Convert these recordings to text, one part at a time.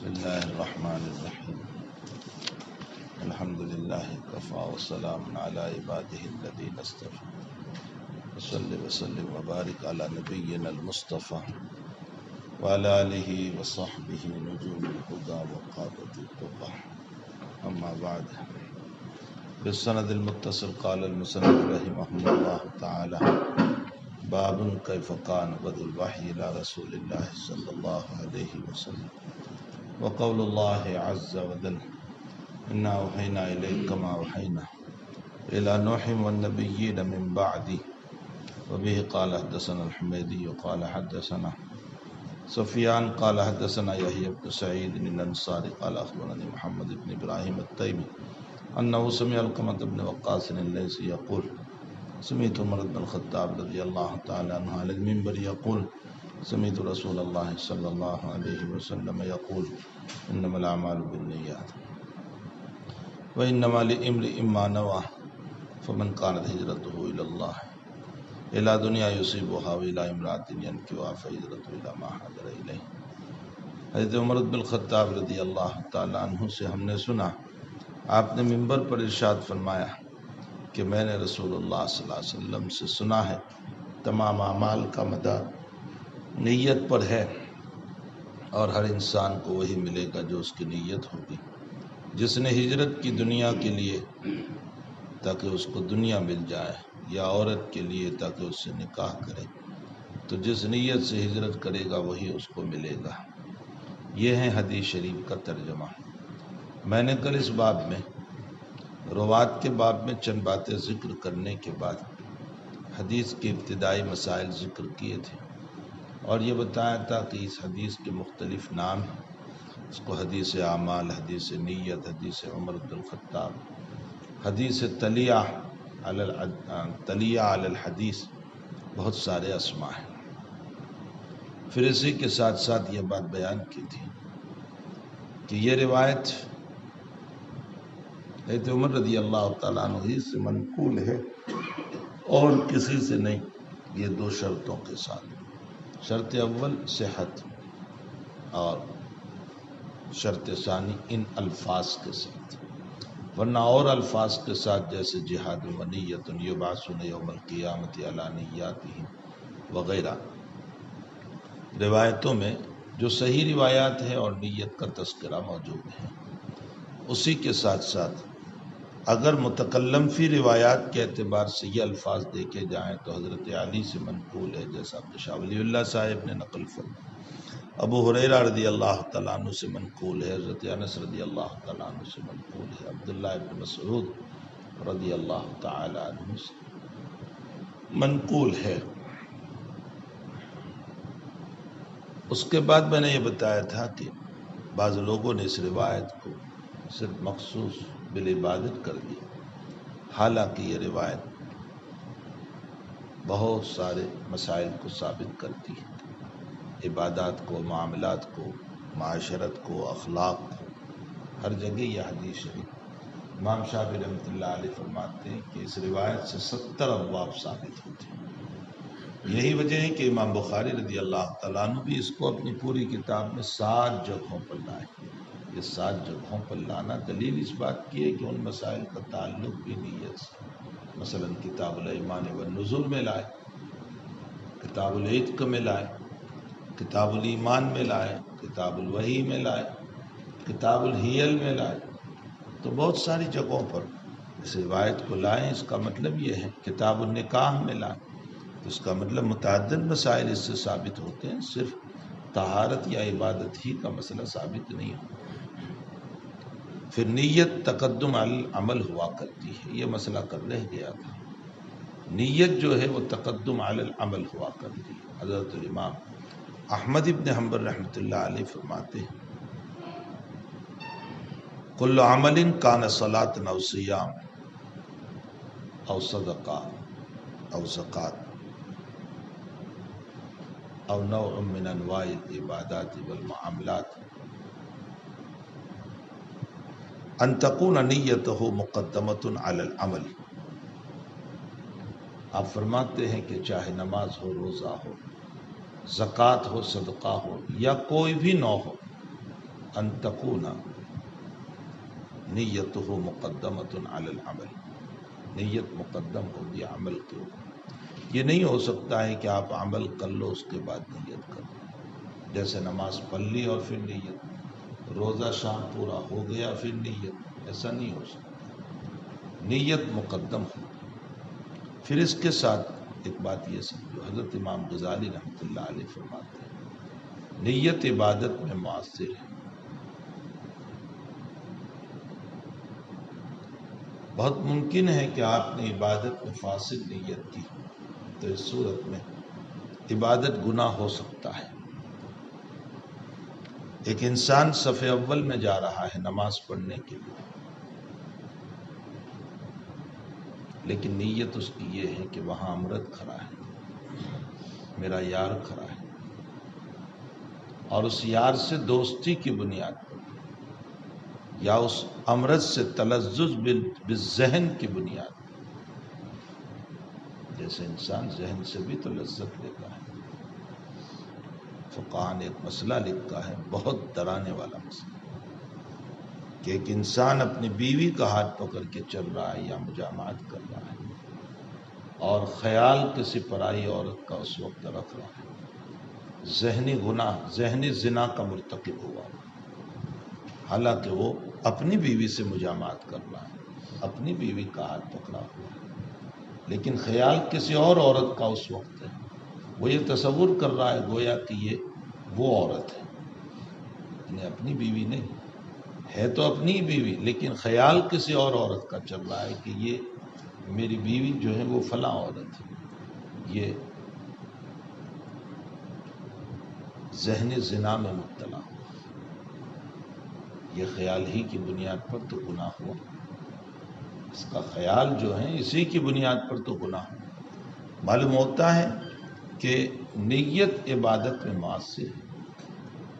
بسم الله الرحمن الرحيم الحمد لله كفى وسلام على عباده الذين اصطفى وصل وسلم وبارك على نبينا المصطفى وعلى آله وصحبه نجوم الهدى وقادة التقى أما بعد بالسند المتصل قال المصنف رحمه الله تعالى باب كيف كان بدء الوحي إلى رسول الله صلى الله عليه وسلم وقول الله عز وجل إنا أوحينا إليك كما أوحينا إلى نوح والنبيين من بعده وبه قال حدثنا الحميدي قال حدثنا سفيان قال حدثنا يحيى بن سعيد الأنصاري قال أخبرني محمد بن إبراهيم التيمي أنه سمع علقمة بن وقاص الليثي يقول سمعت عمر بن الخطاب رضي الله تعالى عنه على المنبر يقول سمعت رسول الله صلى الله عليه وسلم يقول إنما الأعمال بالنيات وإنما لامرئ ما نوى فمن كانت هجرته إلى الله إلى دنيا يصيبها وإلى امرأة ينكحها فهجرته إلى ما هاجر إليه۔ حضرت عمر بن الخطاب رضی اللہ تعالیٰ عنہ سے ہم نے سنا آپ نے منبر پر ارشاد فرمایا کہ میں نے رسول اللہ صلی اللہ علیہ وسلم سے سنا ہے تمام اعمال کا مدار نیت پر ہے اور ہر انسان کو وہی ملے گا جو اس کی نیت ہوگی۔ جس نے ہجرت کی دنیا کے لیے تاکہ اس کو دنیا مل جائے یا عورت کے لیے تاکہ اس سے نکاح کرے تو جس نیت سے ہجرت کرے گا وہی اس کو ملے گا۔ یہ ہے حدیث شریف کا ترجمہ۔ میں نے کل اس باب میں روات کے باب میں چند باتیں ذکر کرنے کے بعد حدیث کے ابتدائی مسائل ذکر کیے تھے اور یہ بتایا تھا کہ اس حدیث کے مختلف نام ہیں۔ اس کو حدیث اعمال، حدیث نیت، حدیث عمر بن الخطاب، حدیث تلیہ علی الحدیث، بہت سارے اسماء ہیں۔ پھر اسی کے ساتھ ساتھ یہ بات بیان کی تھی کہ یہ روایت حضرت عمر رضی اللہ تعالیٰ عنہ ہی سے منقول ہے اور کسی سے نہیں، یہ دو شرطوں کے ساتھ۔ شرط اول صحت اور شرط ثانی ان الفاظ کے ساتھ، ورنہ اور الفاظ کے ساتھ جیسے جہاد و نیت یبعثون یوم القیامت علی نیاتہم وغیرہ روایتوں میں جو صحیح روایات ہیں اور نیت کا تذکرہ موجود ہے۔ اسی کے ساتھ ساتھ اگر متکلم فی روایات کے اعتبار سے یہ الفاظ دیکھے جائیں تو حضرت علی سے منقول ہے، جیسا کہ شاہ ولی اللہ صاحب نے نقل فرمایا۔ ابو ہریرہ رضی اللہ تعالیٰ عنہ سے منقول ہے، حضرت انس رضی اللہ تعالیٰ عنہ سے منقول ہے، عبداللہ ابن مسعود رضی اللہ تعالیٰ عنہ سے منقول ہے۔ اس کے بعد میں نے یہ بتایا تھا کہ بعض لوگوں نے اس روایت کو صرف مخصوص بالعبادت کر دیا، حالانکہ یہ روایت بہت سارے مسائل کو ثابت کرتی ہے، عبادات کو، معاملات کو، معاشرت کو، اخلاق کو، ہر جگہ یہ حدیث شریف۔ امام شافعی رحمۃ اللہ علیہ فرماتے ہیں کہ اس روایت سے 70 ابواب ثابت ہوتے ہیں۔ یہی وجہ ہے کہ امام بخاری رضی اللہ تعالیٰ عنہ بھی اس کو اپنی پوری کتاب میں 7 جگہوں پر لائے۔ یہ 7 جگہوں پر لانا دلیل اس بات کی ہے کہ ان مسائل کا تعلق بھی نیت سے، مثلا کتاب الایمان والنذور میں لائے، کتاب العتق میں لائے، کتاب الایمان میں لائے، کتاب الوحی میں لائے، کتاب الحیل میں لائے، تو بہت ساری جگہوں پر اس روایت کو لائیں۔ اس کا مطلب یہ ہے کتاب النکاح میں لائیں تو اس کا مطلب متعدد مسائل اس سے ثابت ہوتے ہیں، صرف طہارت یا عبادت ہی کا مسئلہ ثابت نہیں ہوتا۔ پھر نیت تقدم علی العمل ہوا کرتی ہے، یہ مسئلہ کر رہ گیا تھا۔ نیت جو ہے وہ تقدم علی العمل ہوا کرتی ہے۔ حضرت الامام احمد ابن حنبل رحمۃ اللہ علیہ فرماتے ہیں کل عمل کان صلاۃ او صیام او صدقہ او زکوٰۃ او نوع من انواع العبادات والمعاملات ان تکون نیتہ مقدمۃ علی العمل۔ آپ فرماتے ہیں کہ چاہے نماز ہو، روزہ ہو، زکوٰۃ ہو، صدقہ ہو یا کوئی بھی نوع ہو، ان تکون نیتہ مقدمۃ علی العمل، نیت مقدم ہوگی عمل کے اوپر۔ یہ نہیں ہو سکتا ہے کہ آپ عمل کر لو اس کے بعد نیت کر لو، جیسے نماز پڑھ لی اور پھر نیت، روزہ شام پورا ہو گیا پھر نیت، ایسا نہیں ہو سکتا، نیت مقدم ہو۔ پھر اس کے ساتھ ایک بات یہ سمجھو، حضرت امام غزالی رحمۃ اللہ علیہ فرماتے ہیں نیت عبادت میں مؤثر ہے۔ بہت ممکن ہے کہ آپ نے عبادت میں فاسد نیت کی تو اس صورت میں عبادت گناہ ہو سکتا ہے۔ ایک انسان صف اول میں جا رہا ہے نماز پڑھنے کے لیے، لیکن نیت اس کی یہ ہے کہ وہاں امرت کھڑا ہے، میرا یار کھڑا ہے، اور اس یار سے دوستی کی بنیاد پر یا اس امرت سے تلذذ بالذہن کی بنیاد پر، جیسے انسان ذہن سے بھی تو لذت لیتا ہے۔ فقہاء نے ایک مسئلہ لکھا ہے، بہت ڈرانے والا مسئلہ، کہ ایک انسان اپنی بیوی کا ہاتھ پکڑ کے چل رہا ہے یا مجامعات کر رہا ہے اور خیال کسی پرائی عورت کا اس وقت رکھ رہا ہے، ذہنی گناہ، ذہنی زنا کا مرتکب ہوا، حالانکہ وہ اپنی بیوی سے مجامعات کر رہا ہے، اپنی بیوی کا ہاتھ پکڑا ہوا ہے، لیکن خیال کسی اور عورت کا اس وقت ہے، وہ یہ تصور کر رہا ہے گویا کہ یہ وہ عورت ہے، یعنی اپنی بیوی نہیں ہے، تو اپنی بیوی، لیکن خیال کسی اور عورت کا چل رہا ہے کہ یہ میری بیوی جو ہے وہ فلاں عورت ہے، یہ ذہنی زنا میں مبتلا ہوا، یہ خیال ہی کی بنیاد پر تو گناہ ہوا، اس کا خیال جو ہے اسی کی بنیاد پر تو گناہ ہوا۔ معلوم ہوتا ہے کہ نیت عبادت میں مؤثر ہے۔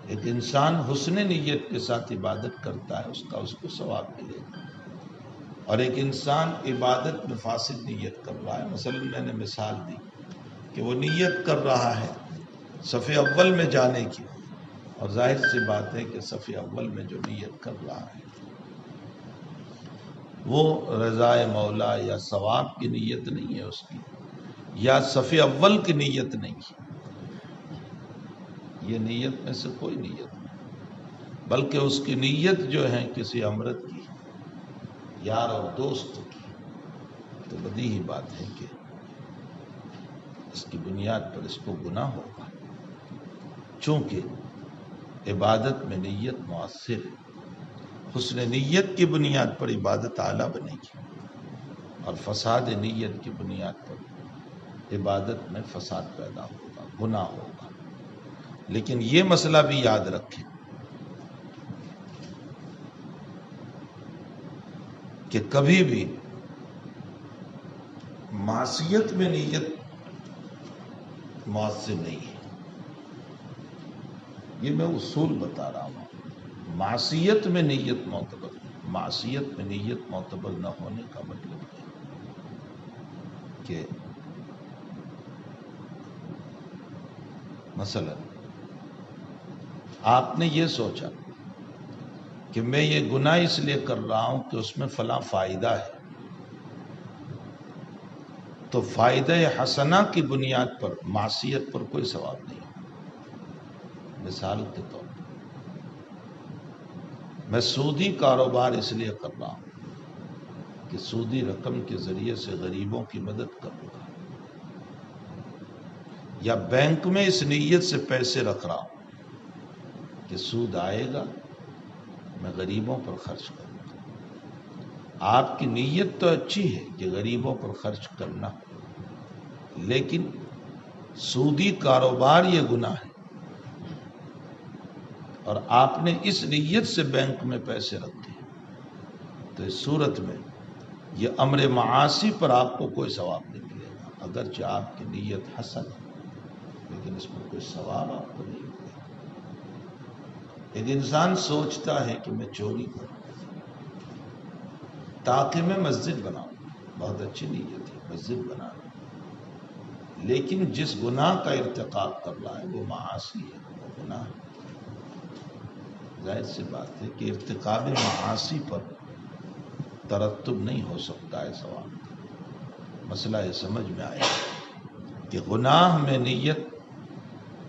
ایک انسان حسن نیت کے ساتھ عبادت کرتا ہے، اس کو ثواب ملے گا، اور ایک انسان عبادت میں فاسد نیت کر رہا ہے، مثلا میں نے مثال دی کہ وہ نیت کر رہا ہے صف اول میں جانے کی، اور ظاہر سی بات ہے کہ صف اول میں جو نیت کر رہا ہے وہ رضا مولا یا ثواب کی نیت نہیں ہے اس کی، یا صف اول کی نیت نہیں ہے، یہ نیت میں سے کوئی نیت نہیں، بلکہ اس کی نیت جو ہے کسی امرت کی، یار اور دوست کی، تو بدیہی بات ہے کہ اس کی بنیاد پر اس کو گناہ ہوگا، چونکہ عبادت میں نیت مؤثر ہے۔ حسن نیت کی بنیاد پر عبادت اعلیٰ بنے گی، اور فساد نیت کی بنیاد پر عبادت میں فساد پیدا ہوگا، گناہ ہوگا۔ لیکن یہ مسئلہ بھی یاد رکھیں کہ کبھی بھی معصیت میں نیت مؤثر نہیں ہے، یہ میں اصول بتا رہا ہوں۔ معصیت میں نیت معتبر ہے، معصیت میں نیت معتبر نہ ہونے کا مطلب ہے کہ مثلا آپ نے یہ سوچا کہ میں یہ گناہ اس لیے کر رہا ہوں کہ اس میں فلاں فائدہ ہے، تو فائدہ حسنہ کی بنیاد پر معصیت پر کوئی ثواب نہیں۔ مثال کے طور پر میں سودی کاروبار اس لیے کر رہا ہوں کہ سودی رقم کے ذریعے سے غریبوں کی مدد کروں گا، یا بینک میں اس نیت سے پیسے رکھ رہا ہوں کہ سود آئے گا میں غریبوں پر خرچ کروں گا۔ آپ کی نیت تو اچھی ہے کہ غریبوں پر خرچ کرنا، لیکن سودی کاروبار یہ گناہ ہے، اور آپ نے اس نیت سے بینک میں پیسے رکھے، تو اس صورت میں یہ امر معاصی پر آپ کو کوئی ثواب نہیں ملے گا، اگرچہ آپ کی نیت حسن ہے، لیکن اس میں کوئی ثواب آپ کو نہیں ملے گا۔ ایک انسان سوچتا ہے کہ میں چوری کروں تاکہ میں مسجد بناؤں، بہت اچھی نیت ہے، مسجد بنانا، لیکن جس گناہ کا ارتکاب کر رہا ہے وہ معاصی ہے، وہ گناہ ہے۔ ظاہر سی بات ہے کہ ارتکاب معاصی پر ترتب نہیں ہو سکتا ہے ثواب۔ مسئلہ یہ سمجھ میں آیا کہ گناہ میں نیت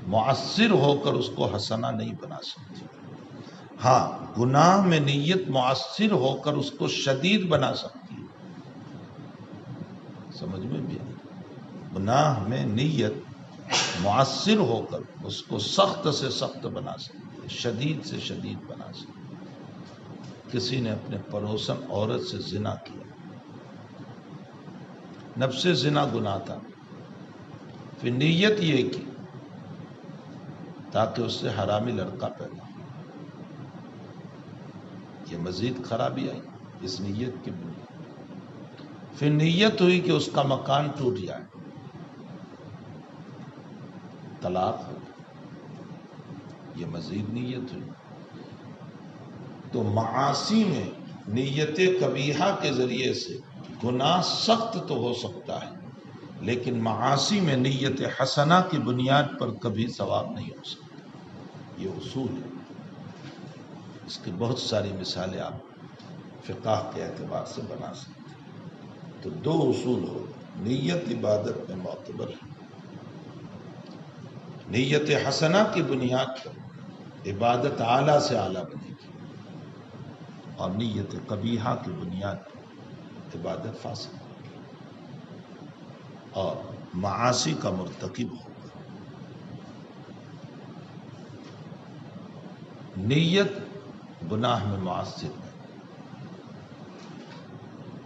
مؤثر ہو کر اس کو حسنہ نہیں بنا سکتی، ہاں گناہ میں نیت مؤثر ہو کر اس کو شدید بنا سکتی ہے۔ سمجھ میں بھی آئی؟ گناہ میں نیت مؤثر ہو کر اس کو سخت سے سخت بنا سکتی ہے، شدید سے شدید بنا سکتی ہے۔ کسی نے اپنے پڑوسن عورت سے زنا کیا، نفس زنا گناہ تھا، پھر نیت یہ کی تاکہ اس سے حرامی لڑکا پیدا ہو، یہ مزید خرابی آئی اس نیت کی بنیاد۔ پھر نیت ہوئی کہ اس کا مکان ٹوٹ جائے، طلاق ہو، یہ مزید نیت ہوئی۔ تو معاصی میں نیت قبیحہ کے ذریعے سے گناہ سخت تو ہو سکتا ہے، لیکن معاصی میں نیت حسنہ کی بنیاد پر کبھی ثواب نہیں ہو سکتا۔ یہ اصول ہے، اس کی بہت ساری مثالیں آپ فقہ کے اعتبار سے بنا سکتے ہیں۔ تو دو اصول ہو، نیت عبادت میں معتبر ہے، نیت حسنہ کی بنیاد پر عبادت اعلیٰ سے اعلیٰ بنے گی، اور نیت قبیحہ کی بنیاد پر عبادت فاسد ہوگی اور معاصی کا مرتکب ہوگا۔ نیت گناہ میں مؤثر ہے،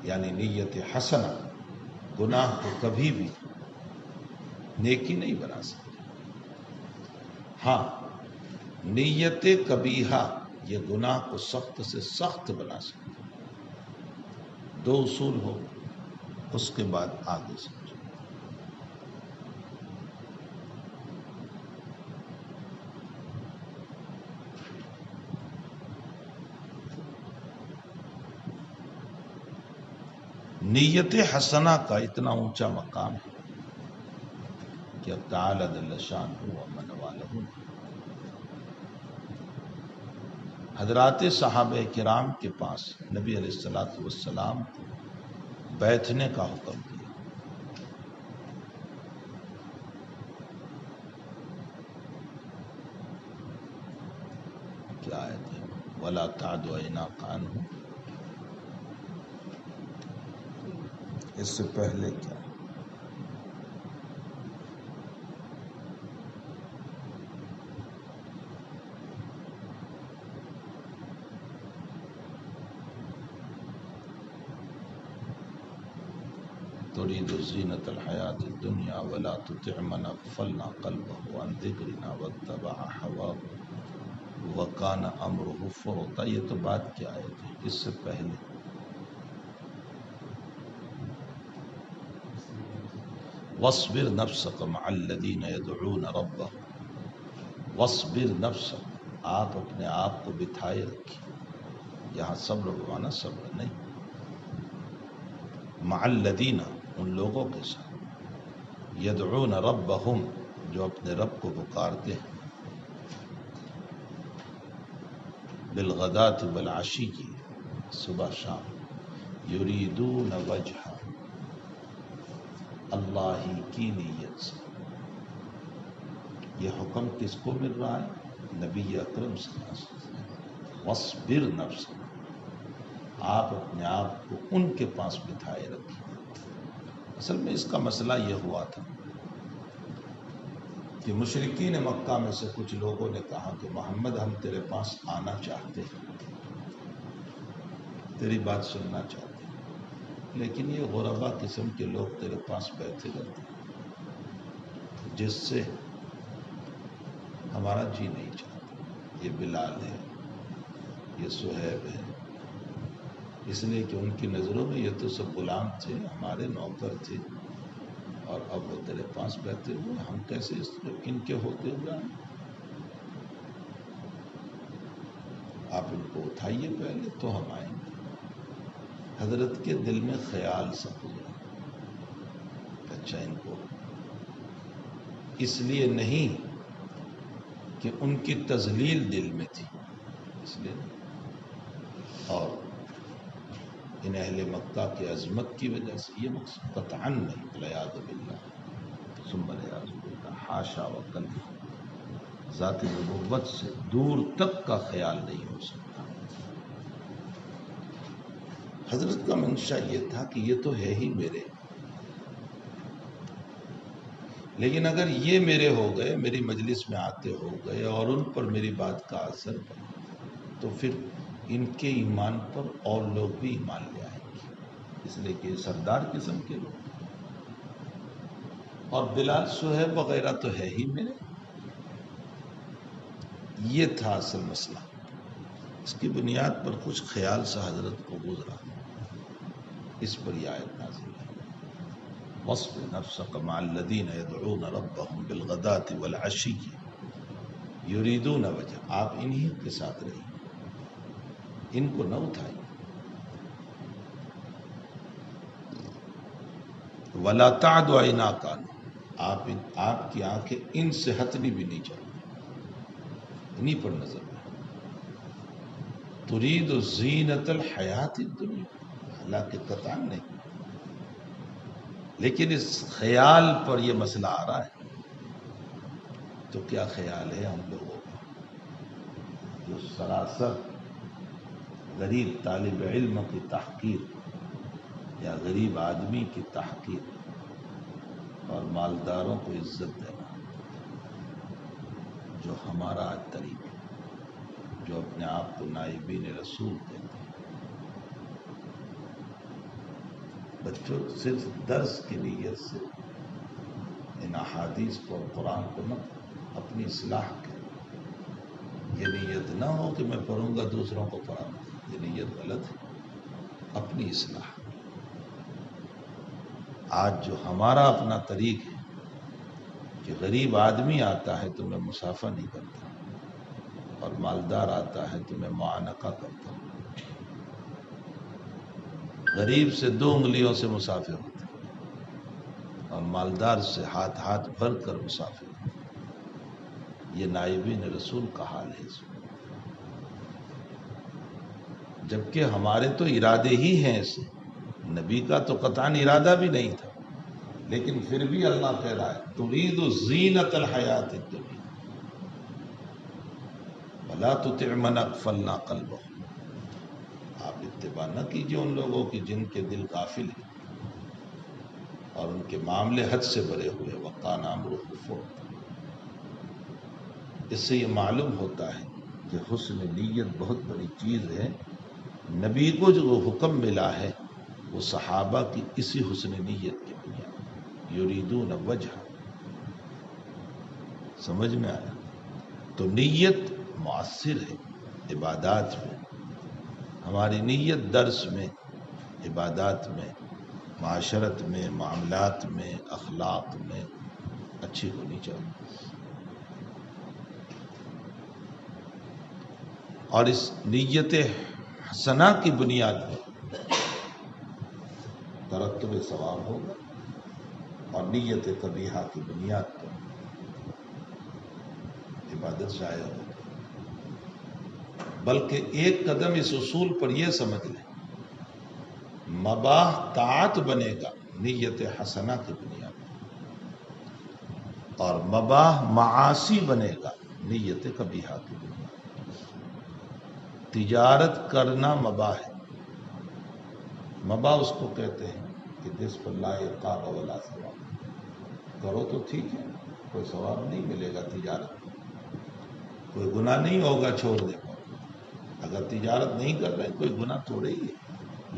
یعنی نیت حسنہ گناہ کو کبھی بھی نیکی نہیں بنا سکتی، ہاں نیت قبیحہ یہ گناہ کو سخت سے سخت بنا سکتی۔ دو اصول ہو، اس کے بعد آگے سمجھو۔ نیت حسنہ کا اتنا اونچا مقام ہے کہ اب تعالی جل شانہ ومن والہ حضرات صحابہ کرام کے پاس نبی علیہ الصلوۃ والسلام کو بیٹھنے کا حکم دیا۔ کیا آیت ہے؟ وَلَا تَعْدُ عَيْنَاكَ عَنْهُ، اس سے پہلے کیا؟ تريد زینة الحیاة الدنیا ولا تطع من اغفلنا قلبه عن ذکرنا واتبع هواه وکان امره فرطا۔ یہ تو بات کی آیت ہے، اس سے پہلے واصبر نفسك مع الذين يدعون ربهم، واصبر نفسك، آپ اپنے آپ کو بٹھائے رکھیے، یہاں صبر بمانا صبر نہیں، مع الذین ان لوگوں کے ساتھ، یدعون ربهم جو اپنے رب کو پکارتے ہیں، بالغداة والعشی، صبح شام، یریدون وجہ، اللہ ہی کی نیت سے۔ یہ حکم کس کو مل رہا ہے؟ نبی اکرم صلی اللہ علیہ وسلم۔ واصبر نفسک، آپ اپنے آپ کو ان کے پاس بٹھائے رکھیں۔ اصل میں اس کا مسئلہ یہ ہوا تھا کہ مشرکین مکہ میں سے کچھ لوگوں نے کہا کہ محمد ہم تیرے پاس آنا چاہتے ہیں، تیری بات سننا چاہتے ہیں، لیکن یہ غربا قسم کے لوگ تیرے پاس بیٹھے رہتے ہیں جس سے ہمارا جی نہیں چاہتا۔ یہ بلال ہے، یہ سہیب ہے، اس لیے کہ ان کی نظروں میں یہ تو سب غلام تھے، ہمارے نوکر تھے، اور اب وہ تیرے پاس بیٹھے ہوئے، ہم کیسے ان کے ہوتے ہوئے آئیں؟ آپ ان کو اٹھائیے پہلے تو ہم آئیں گے۔ حضرت کے دل میں خیال سا گزرا، اچھا ان کو اس لیے نہیں کہ ان کی تذلیل دل میں تھی، اس لیے اور ان اہل مکہ کی عظمت کی وجہ سے یہ مقصد قطعاً نہیں، والعیاذ باللہ ثم والعیاذ باللہ، حاشا وکلا، ذات نبوت سے دور تک کا خیال نہیں ہو سکتا۔ حضرت کا منشا یہ تھا کہ یہ تو ہے ہی میرے، لیکن اگر یہ میرے ہو گئے، میری مجلس میں آتے ہو گئے اور ان پر میری بات کا اثر پڑا، تو پھر ان کے ایمان پر اور لوگ بھی ایمان لے آئیں گے، اس لیے کہ سردار قسم کے لوگ، اور بلال صہیب وغیرہ تو ہے ہی میرے۔ یہ تھا اصل مسئلہ، اس کی بنیاد پر کچھ خیال سے حضرت کو گزرا، اس پر یہ آیت نازل ہے، وَاصْبِرْ نَفْسَكَ مَعَ الَّذِينَ يَدْعُونَ رَبَّهُمْ بِالْغَدَاةِ وَالْعَشِيِّ يُرِيدُونَ وَجْهَهُ، آپ انہی کے ساتھ رہیے، ان کو نہ اٹھائیے۔ وَلَا تَعْدُ عَيْنَاكَ عَنْهُمْ، آپ کی آنکھیں ان سے ہٹنی بھی نہیں چاہیے، انہی پر نظر رہے۔ تُرِيدُ زِينَةَ الْحَيَاةِ الدُّنْيَا، حالانکہ قطعاً نہیں، لیکن اس خیال پر یہ مسئلہ آ رہا ہے۔ تو کیا خیال ہے ہم لوگوں کا، جو سراسر غریب طالب علم کی تحقیر یا غریب آدمی کی تحقیر اور مالداروں کو عزت دینا، جو ہمارا طریقہ، جو اپنے آپ کو نائبین رسول کہتے ہیں، بچوں صرف درس کی نیت سے ان احادیث کو اور قرآن کو نہ اپنی اصلاح کریں۔ یہ نیت نہ ہو کہ میں پڑھوں گا دوسروں کو پڑھاؤں، یہ نیت غلط ہے، اپنی اصلاح۔ آج جو ہمارا اپنا طریق ہے کہ غریب آدمی آتا ہے تو میں مسافہ نہیں کرتا، اور مالدار آتا ہے تو میں معانقہ کرتا ہوں، غریب سے 2 انگلیوں سے مسافر ہوتا ہے اور مالدار سے ہاتھ بھر کر مسافر ہوتا ہے۔ یہ نائبین رسول کا حال ہے اس میں، جبکہ ہمارے تو ارادے ہی ہیں ایسے، نبی کا تو قطعاً ارادہ بھی نہیں تھا، لیکن پھر بھی اللہ کہہ رہا ہے تُرِيدُ زِينَةَ الْحَيَاةِ الدُّنْيَا وَلَا تُطِعْ مَنْ أَغْفَلْنَا قَلْبَهُ، آپ اتباع نہ کیجئے ان لوگوں کی جن کے دل غافل ہیں اور ان کے معاملے حد سے بھرے ہوئے، وَقَانَ أَمْرُهُ فُرْطًا۔ اس سے یہ معلوم ہوتا ہے کہ حسن نیت بہت بڑی چیز ہے۔ نبی کو جو حکم ملا ہے وہ صحابہ کی اسی حسن نیت کی بنیاد، یریدون وجہ، سمجھ میں آیا؟ تو نیت مؤثر ہے عبادات میں، ہماری نیت درس میں، عبادات میں، معاشرت میں، معاملات میں، اخلاق میں اچھی ہونی چاہیے، اور اس نیت حسنہ کی بنیاد پر ترتب ثواب ہوگا، اور نیت قبیحہ کی بنیاد پر عبادت ضائع ہوگی۔ بلکہ ایک قدم اس اصول پر یہ سمجھ لیں، مباح طاعت بنے گا نیت حسنہ کی بنیاد پر، اور مباح معاصی بنے گا نیت قبیحہ کی بنیاد۔ تجارت کرنا مباح ہے، مباح اس کو کہتے ہیں کہ جس پر لا عقاب ولا ثواب، کرو تو ٹھیک ہے، کوئی ثواب نہیں ملے گا تجارت میں، کوئی گناہ نہیں ہوگا چھوڑنے پر، اگر تجارت نہیں کر رہے کوئی گناہ تھوڑے ہی ہے۔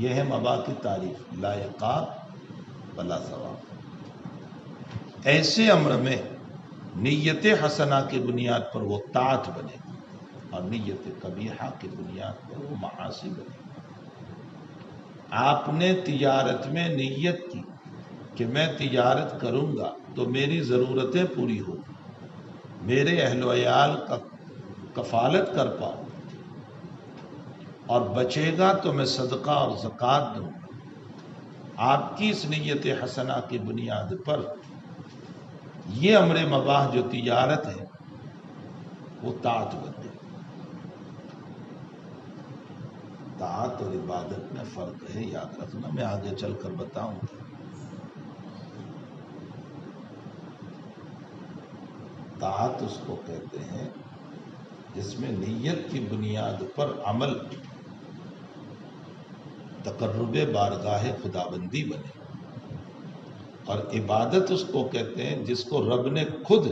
یہ ہے مباح کی تعریف، لا عقاب ولا ثواب۔ ایسے امر میں نیت حسنہ کی بنیاد پر وہ طاعت بنے گی، اور نیت قبیحہ کی بنیاد پر وہ معاصی بنے گی۔ آپ نے تجارت میں نیت کی کہ میں تجارت کروں گا تو میری ضرورتیں پوری ہوگی، میرے اہل و عیال کا کفالت کر پاؤں، اور بچے گا تو میں صدقہ اور زکوٰۃ دوں گا۔ آپ کی اس نیت حسنہ کی بنیاد پر یہ امر مباح جو تجارت ہے وہ طاعت بن گئی۔ طاعت اور عبادت میں فرق ہے، یاد رکھنا، میں آگے چل کر بتاؤں گا۔ طاعت اس کو کہتے ہیں جس میں نیت کی بنیاد پر عمل تقرب بارگاہ خداوندی بنے، اور عبادت اس کو کہتے ہیں جس کو رب نے خود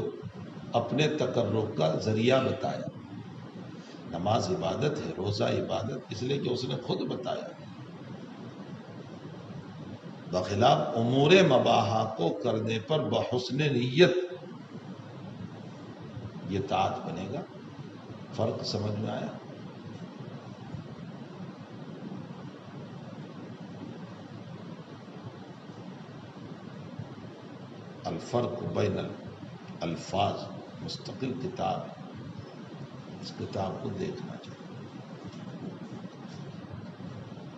اپنے تقرب کا ذریعہ بتایا۔ نماز عبادت ہے، روزہ عبادت، اس لیے کہ اس نے خود بتایا۔ بخلاف امور مباحہ کو کرنے پر بحسن نیت یہ طاعت بنے گا۔ فرق سمجھ میں آیا؟ الفرق بین الفاظ مستقل کتاب ہے، اس کتاب کو دیکھنا چاہیے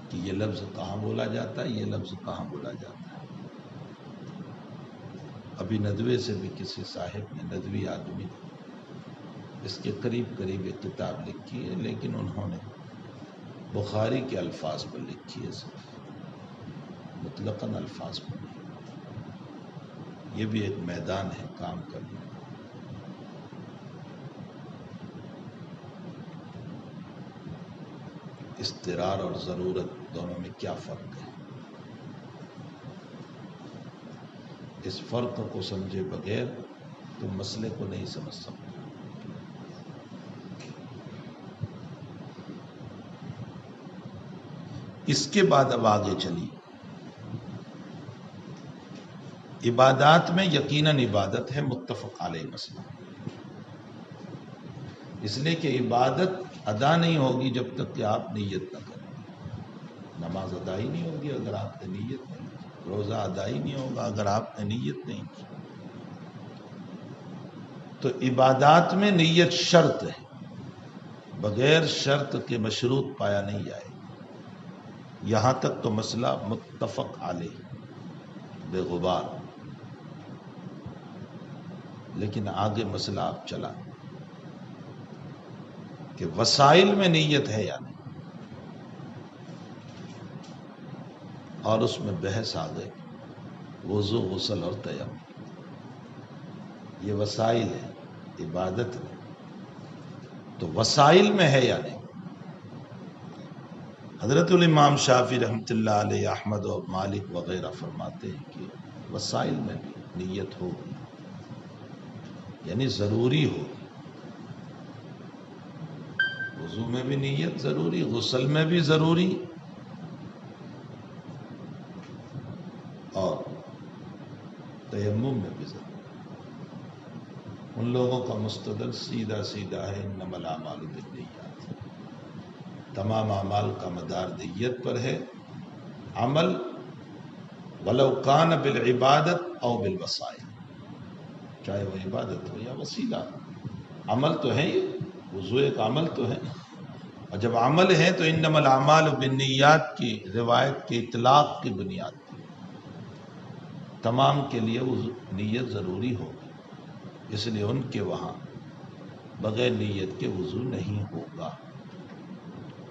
کہ یہ لفظ کہاں بولا جاتا ہے، یہ لفظ کہاں بولا جاتا ہے۔ ابھی ندوے سے بھی کسی صاحب نے، ندوی آدمی، اس کے قریب قریب ایک کتاب لکھی ہے، لیکن انہوں نے بخاری کے الفاظ پر لکھی ہے، صرف مطلقاً الفاظ پر نہیں۔ یہ بھی ایک میدان ہے کام کرنے۔ اضطرار اور ضرورت دونوں میں کیا فرق ہے؟ اس فرق کو سمجھے بغیر تم مسئلے کو نہیں سمجھ سکتے۔ اس کے بعد اب آگے چلی، عبادات میں یقیناً عبادت ہے، متفق علیہ مسئلہ، اس لیے کہ عبادت ادا نہیں ہوگی جب تک کہ آپ نیت نہ کریں۔ نماز ادا ہی نہیں ہوگی اگر آپ نے نیت نہیں کی، روزہ ادا ہی نہیں ہوگا اگر آپ نے نیت نہیں کی۔ تو عبادات میں نیت شرط ہے، بغیر شرط کے مشروط پایا نہیں جائے گا۔ یہاں تک تو مسئلہ متفق علیہ بے غبار، لیکن آگے مسئلہ آپ چلا کہ وسائل میں نیت ہے یا نہیں، اور اس میں بحث آ گئی۔ وضو، غسل اور تیمم یہ وسائل ہیں، عبادت میں، تو وسائل میں ہے یا نہیں؟ حضرت الامام شافعی رحمۃ اللہ علیہ، احمد اور مالک وغیرہ فرماتے ہیں کہ وسائل میں بھی نیت ہوگی، یعنی ضروری ہوگی۔ وضو میں بھی نیت ضروری، غسل میں بھی ضروری، اور تیمم میں بھی ضروری۔ ان لوگوں کا مستدل سیدھا سیدھا ہے، انما الاعمال بالنیات، تمام اعمال کا مدار نیت پر ہے۔ عمل ولو کان بالعبادت او بالوسائل، چاہے وہ عبادت ہو یا وسیلہ، عمل تو ہے، یہ وضو ایک عمل تو ہے، اور جب عمل ہے تو انما الاعمال بالنیات کی روایت کے اطلاق کی بنیاد پر تمام کے لیے نیت ضروری ہوگی، اس لیے ان کے وہاں بغیر نیت کے وضو نہیں ہوگا،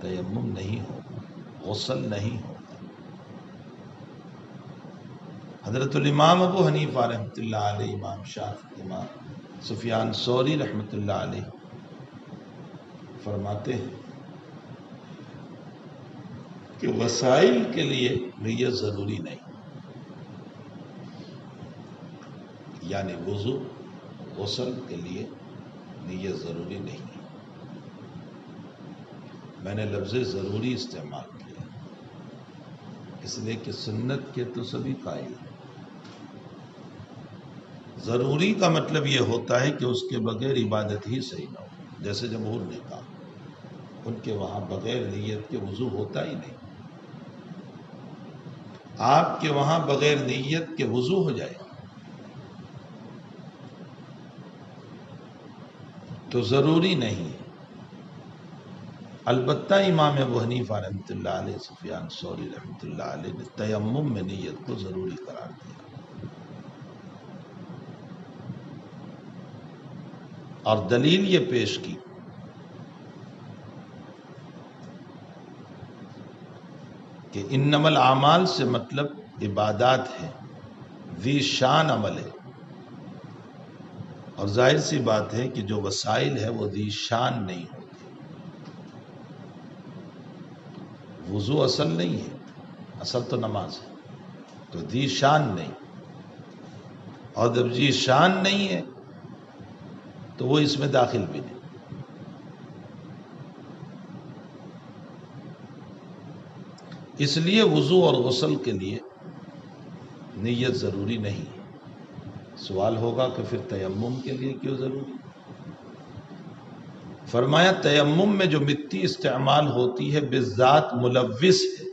تیمم نہیں ہوگا، غسل نہیں ہوگا۔ حضرت الامام ابو حنیفہ رحمۃ اللہ علیہ، امام شافعی، امام سفیان ثوری رحمۃ اللہ علیہ فرماتے ہیں کہ وسائل کے لیے نیت ضروری نہیں، یعنی وضو، غسل کے لیے نیت ضروری نہیں ہے۔ میں نے لفظ ضروری استعمال کیا اس لیے کہ سنت کے تو سبھی قائل ہیں۔ ضروری کا مطلب یہ ہوتا ہے کہ اس کے بغیر عبادت ہی صحیح نہ ہو، جیسے جمہور نے کہا، ان کے وہاں بغیر نیت کے وضو ہوتا ہی نہیں، آپ کے وہاں بغیر نیت کے وضو ہو جائے تو ضروری نہیں ہے۔ البتہ امام ابو حنیفہ رحمۃ اللہ علیہ، سفیان ثوری رحمۃ اللہ علیہ نے تیمم میں نیت کو ضروری قرار دیا، اور دلیل یہ پیش کی کہ انما الاعمال سے مطلب عبادات ہے، ذی شان عمل ہے، اور ظاہر سی بات ہے کہ جو وسائل ہے وہ ذی شان نہیں ہوتے۔ وضو اصل نہیں ہے، اصل تو نماز ہے، تو ذی شان نہیں، اور جب ذی شان نہیں ہے تو وہ اس میں داخل بھی نہیں۔ اس لیے وضو اور غسل کے لیے نیت ضروری نہیں ہے۔ سوال ہوگا کہ پھر تیمم کے لیے کیوں ضروری؟ فرمایا تیمم میں جو مٹی استعمال ہوتی ہے بالذات ملوث ہے،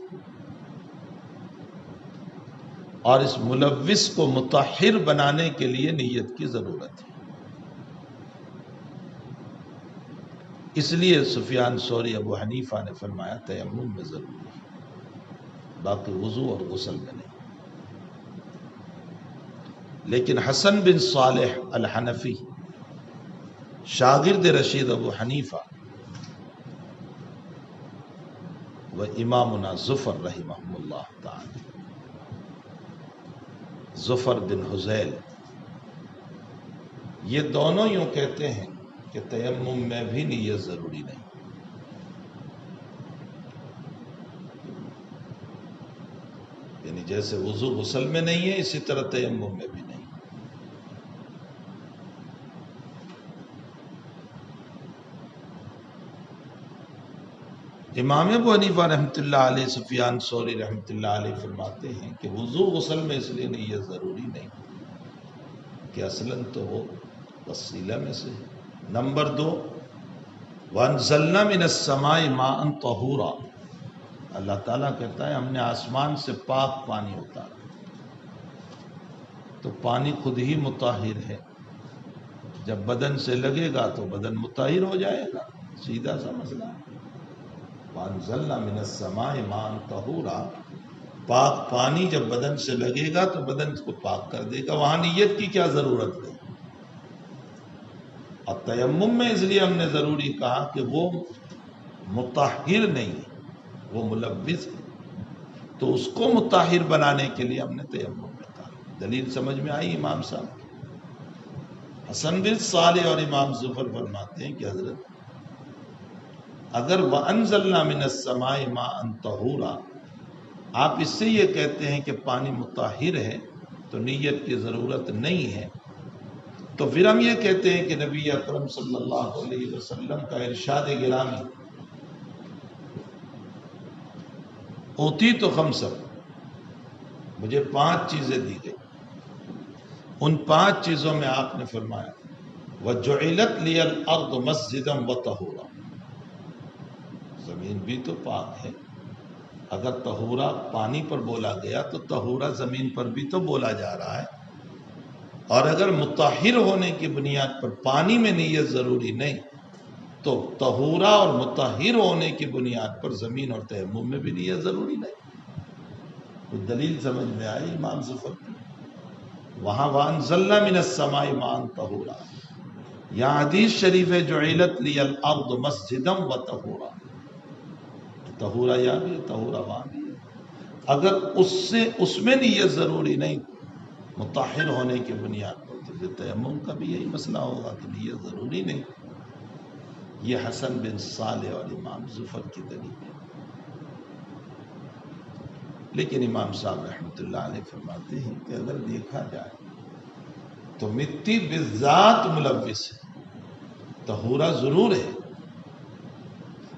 اور اس ملوث کو مطہر بنانے کے لیے نیت کی ضرورت ہے۔ اس لیے سفیان ثوری ابو حنیفہ نے فرمایا تیمم میں ضروری ہے، باقی وضو اور غسل میں نہیں۔ لیکن حسن بن صالح الحنفی شاگرد رشید ابو حنیفہ و امامنا ظفر رحمہ اللہ تعالی، ظفر بن حزیل، یہ دونوں یوں کہتے ہیں کہ تیمم میں بھی نیت ضروری نہیں۔ یعنی جیسے وضو غسل میں نہیں ہے، اسی طرح تیمم میں بھی نہیں۔ امام ابو حنیفہ رحمۃ اللہ علیہ، سفیان ثوری رحمۃ اللہ علیہ فرماتے ہیں کہ وضو غسل میں اس لیے نیت ضروری نہیں کہ اصلاً تو وہ وسیلہ میں سے ہے۔ نمبر 2، وَأَنزَلْنَا مِنَ السَّمَاءِ مَاءً طَهُورًا، اللہ تعالیٰ کہتا ہے ہم نے آسمان سے پاک پانی اتارا، تو پانی خود ہی مطہر ہے، جب بدن سے لگے گا تو بدن مطہر ہو جائے گا، سیدھا سا مسئلہ ہے۔ وَأَنزَلْنَا مِنَ السَّمَاءِ مَاءً طَهُورًا، پاک پانی جب بدن سے لگے گا تو بدن کو پاک کر دے گا، وہاں نیت کی کیا ضرورت ہے؟ اور تیمم میں اس لیے ہم نے ضروری کہا کہ وہ مطہر نہیں ہے، وہ ملوث ہے، تو اس کو مطہر بنانے کے لیے ہم نے تیمم میں کہا۔ دلیل سمجھ میں آئی امام صاحب؟ حسن بن صالح اور امام ظفر فرماتے ہیں کہ حضرت اگر وَأَنزَلْنَا مِنَ السَّمَاءِ مَاءً طَهُورًا آپ اس سے یہ کہتے ہیں کہ پانی مطہر ہے تو نیت کی ضرورت نہیں ہے، تو پھر ہم یہ کہتے ہیں کہ نبی اکرم صلی اللہ علیہ وسلم کا ارشاد گرامی اوتیت خمسا، مجھے 5 چیزیں دی گئی، ان 5 چیزوں میں آپ نے فرمایا وَجُعِلَتْ لِيَ الْأَرْضُ مَسْجِدًا وَطَهُورًا، زمین بھی تو پاک ہے، اگر طہورا پانی پر بولا گیا تو طہورا زمین پر بھی تو بولا جا رہا ہے، اور اگر مطہر ہونے کی بنیاد پر پانی میں نیت ضروری نہیں تو طہورا اور مطہر ہونے کی بنیاد پر زمین اور تیمم میں بھی نیت ضروری نہیں۔ تو دلیل سمجھ میں آئی امام ظفر کی؟ وہاں وَأَنزَلْنَا مِنَ السَّمَاءِ مَاءً طَهُورًا، یا حدیث شریف ہے جُعِلَتْ لِيَ الْأَرْضُ مَسْجِدًا وَطَهُورًا، طہورا یا بھی طہورا وہاں بھی ہے، اگر اس میں نیت ضروری نہیں مطہر ہونے کی بنیاد پر تو پھر تیمم کا بھی یہی مسئلہ ہوگا کہ نیت ضروری نہیں۔ یہ حسن بن صالح اور امام ظفر کی دلیل ہے۔ لیکن امام صاحب رحمۃ اللہ علیہ فرماتے ہیں کہ اگر دیکھا جائے تو مٹی بالذات ملوث ہے، طہورا ضرور ہے،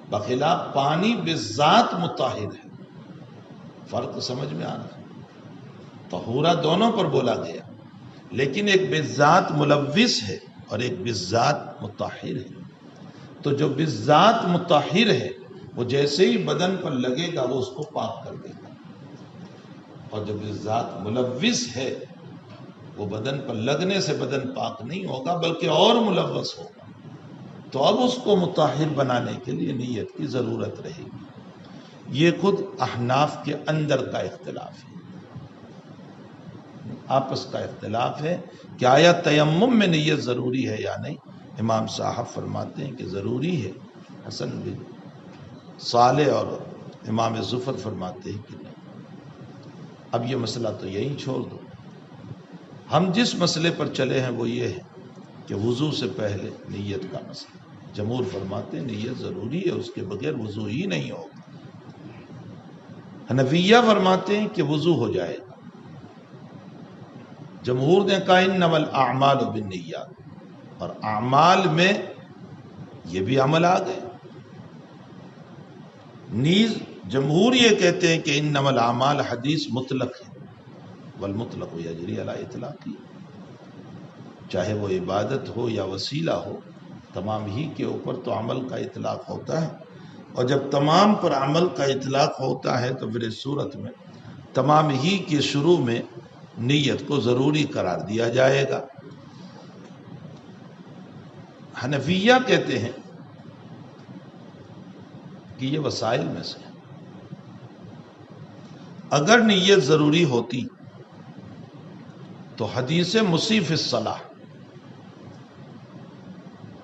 بخلاف پانی بالذات مطہر ہے۔ فرق سمجھ میں آ رہا ہے؟ طہورا دونوں پر بولا گیا، لیکن ایک بالذات ملوث ہے اور ایک بالذات مطہر ہے، تو جو بالذات مطہر ہے وہ جیسے ہی بدن پر لگے گا وہ اس کو پاک کر دے گا، اور جو بالذات ملوث ہے وہ بدن پر لگنے سے بدن پاک نہیں ہوگا بلکہ اور ملوث ہوگا، تو اب اس کو مطہر بنانے کے لیے نیت کی ضرورت رہے گی۔ یہ خود احناف کے اندر کا اختلاف ہے، آپس کا اختلاف ہے کہ آیا تیمم میں نیت ضروری ہے یا نہیں۔ امام صاحب فرماتے ہیں کہ ضروری ہے، حسن بن صالح اور امام ظفر فرماتے ہیں کہ نہیں، اب یہ مسئلہ تو یہیں چھوڑ دو، ہم جس مسئلے پر چلے ہیں وہ یہ ہے کہ وضو سے پہلے نیت کا مسئلہ۔ جمہور فرماتے ہیں نیت ضروری ہے، اس کے بغیر وضو ہی نہیں ہوگا۔ حنفیہ فرماتے ہیں کہ وضو ہو جائے گا۔ جمہور نے کہا انما الاعمال بالنیات، اور اعمال میں یہ بھی عمل آ گئے۔ نیز جمہور یہ کہتے ہیں کہ انما الاعمال حدیث مطلق ہے، والمطلق یجری علی اطلاقہ، چاہے وہ عبادت ہو یا وسیلہ ہو، تمام ہی کے اوپر تو عمل کا اطلاق ہوتا ہے، اور جب تمام پر عمل کا اطلاق ہوتا ہے تو پھر اس صورت میں تمام ہی کے شروع میں نیت کو ضروری قرار دیا جائے گا۔ حنفیہ کہتے ہیں کہ یہ وسائل میں سے اگر نیت ضروری ہوتی تو حدیث مسیء فی الصلاۃ،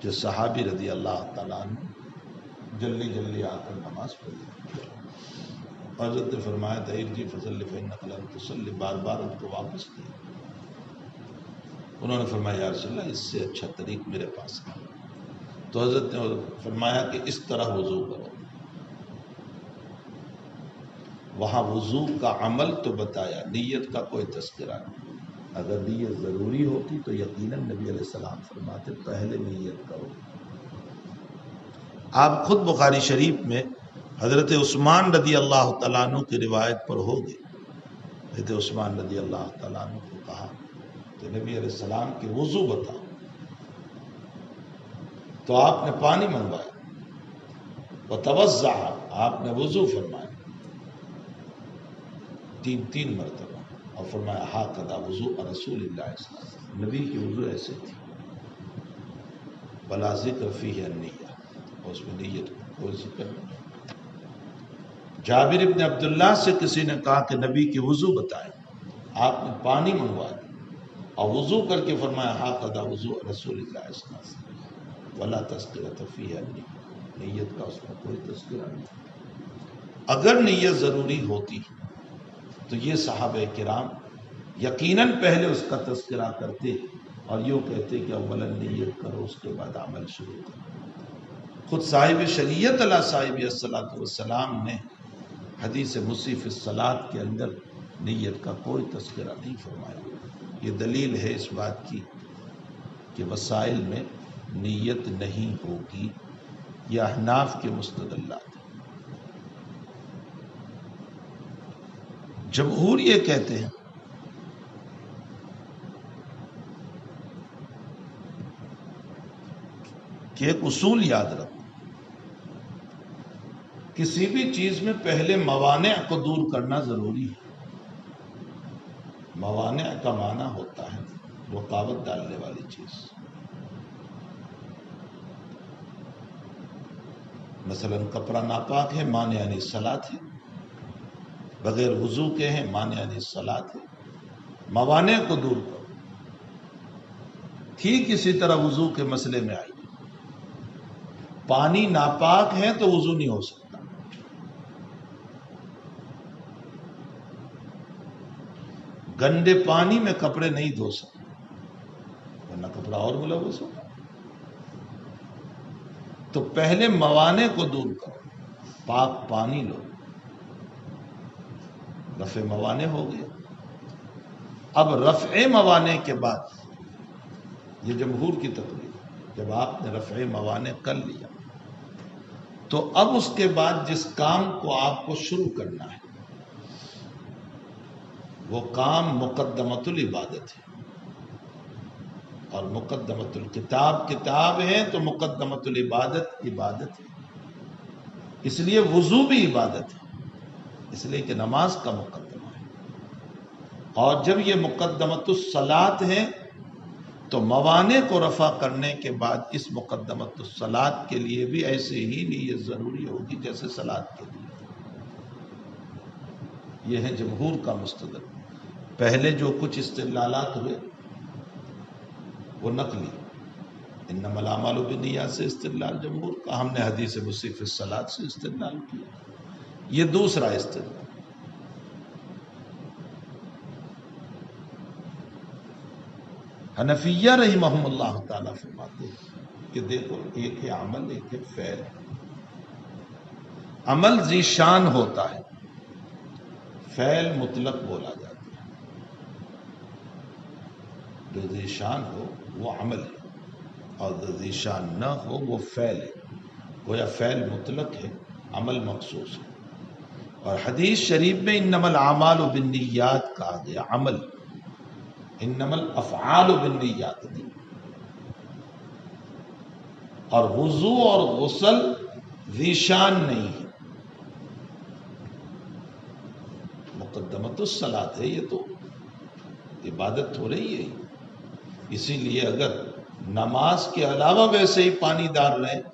جو صحابی رضی اللہ تعالیٰ عنہ جلدی جلدی آ کر نماز پڑھی، حضرت نے فرمایا تھا ارجع فصلی فإنک لم تصلی، بار بار ان کو واپس کیا۔ انہوں نے فرمایا یا رسول اللہ اس سے اچھا طریق میرے پاس ہے، تو حضرت نے فرمایا کہ اس طرح وضو کرو۔ وہاں وضو کا عمل تو بتایا، نیت کا کوئی تذکرہ نہیں۔ اگر نیت ضروری ہوتی تو یقیناً نبی علیہ السلام فرماتے پہلے نیت کرو۔ آپ خود بخاری شریف میں حضرت عثمان رضی اللہ تعالیٰ عنہ کی روایت پر ہوگے، حضرت عثمان رضی اللہ تعالیٰ عنہ کو کہا کہ نبی علیہ السلام کے وضو بتاؤ، تو آپ نے پانی منگوایا، وتوضع، آپ نے وضو فرمایا تین مرتبہ، اور فرمایا ہاکذا وضوء رسول اللہ صلی اللہ علیہ وسلم، نبی کی وضو ایسے تھی، ولا ذکر فیہ النیہ، اور اس میں نیت کوئی ذکر نہیں۔ جابر ابن عبداللہ سے کسی نے کہا کہ نبی کی وضو بتائیں، آپ نے پانی منگوایا اور وضو کر کے فرمایا ہاکذا وضوء رسول اللہ صلی اللہ علیہ وسلم ولا تذکرۃ فیہ النیہ، نیت کا اس میں کوئی تذکرہ نہیں۔ اگر نیت ضروری ہوتی تو یہ صحابہ کرام یقیناً پہلے اس کا تذکرہ کرتے اور یوں کہتے کہ اولا نیت کرو اس کے بعد عمل شروع کرو۔ خود صاحب شریعت علی صاحب الصلاۃ والسلام نے حدیث مسیء فی الصلاۃ کے اندر نیت کا کوئی تذکرہ نہیں فرمایا۔ یہ دلیل ہے اس بات کی کہ وسائل میں نیت نہیں ہوگی، یہ احناف کے مستدلات ہیں۔ جمہور یہ کہتے ہیں کہ ایک اصول یاد رکھو، کسی بھی چیز میں پہلے موانع کو دور کرنا ضروری ہے۔ موانع کا معنی ہوتا ہے رکاوٹ ڈالنے والی چیز، مثلا کپڑا ناپاک ہے مانع عن الصلاۃ ہے، بغیر وضو کے ہیں مانع عن الصلاۃ ہے، موانع کو دور کرو۔ ٹھیک اسی طرح وضو کے مسئلے میں آئی، پانی ناپاک ہے تو وضو نہیں ہو سکتا، گندے پانی میں کپڑے نہیں دھو سکتے ورنہ کپڑا اور ملوث ہوگا۔ تو پہلے موانع کو دور کرو، پاک پانی لو، رفع موانع ہو گیا۔ اب رفع موانع کے بعد یہ جمہور کی تقریر، جب آپ نے رفع موانع کر لیا تو اب اس کے بعد جس کام کو آپ کو شروع کرنا ہے وہ کام مقدمۃ العبادت ہے، اور مقدمۃ الکتاب کتاب ہے تو مقدمۃ العبادت عبادت ہے۔ اس لیے وضو بھی عبادت ہے، اس لیے کہ نماز کا مقدمہ ہے، اور جب یہ مقدمۃ الصلاۃ ہے تو موانع کو رفع کرنے کے بعد اس مقدمۃ الصلاۃ کے لیے بھی ایسے ہی نیت ضروری ہوگی جیسے صلاۃ کے لیے۔ یہ ہے جمہور کا مستدل۔ پہلے جو کچھ استدلالات ہوئے وہ نقلی، انما الاعمال بالنیات سے استدلال جمہور کا، ہم نے حدیث مسیء فی الصلاۃ سے استدلال کیا۔ یہ دوسرا استدلال۔ حنفیہ رحمہم اللہ تعالیٰ فرماتے ہیں کہ دیکھو، ایک ہے عمل، ایک ہے فعل۔ عمل ذیشان ہوتا ہے، فعل مطلق بولا جاتا ہے۔ جو ذیشان ہو وہ عمل ہے، اور جو ذیشان نہ ہو وہ فعل ہے۔ گویا فعل مطلق ہے، عمل مخصوص ہے۔ اور حدیث شریف میں انما الاعمال بالنیات کہا گیا، عمل، انما الافعال بالنیات نہیں۔ اور وضو اور غسل ذیشان نہیں ہے، مقدمۃ الصلاۃ ہے، یہ تو عبادت ہو رہی ہے۔ اسی لیے اگر نماز کے علاوہ ویسے ہی پانی ڈال رہے ہیں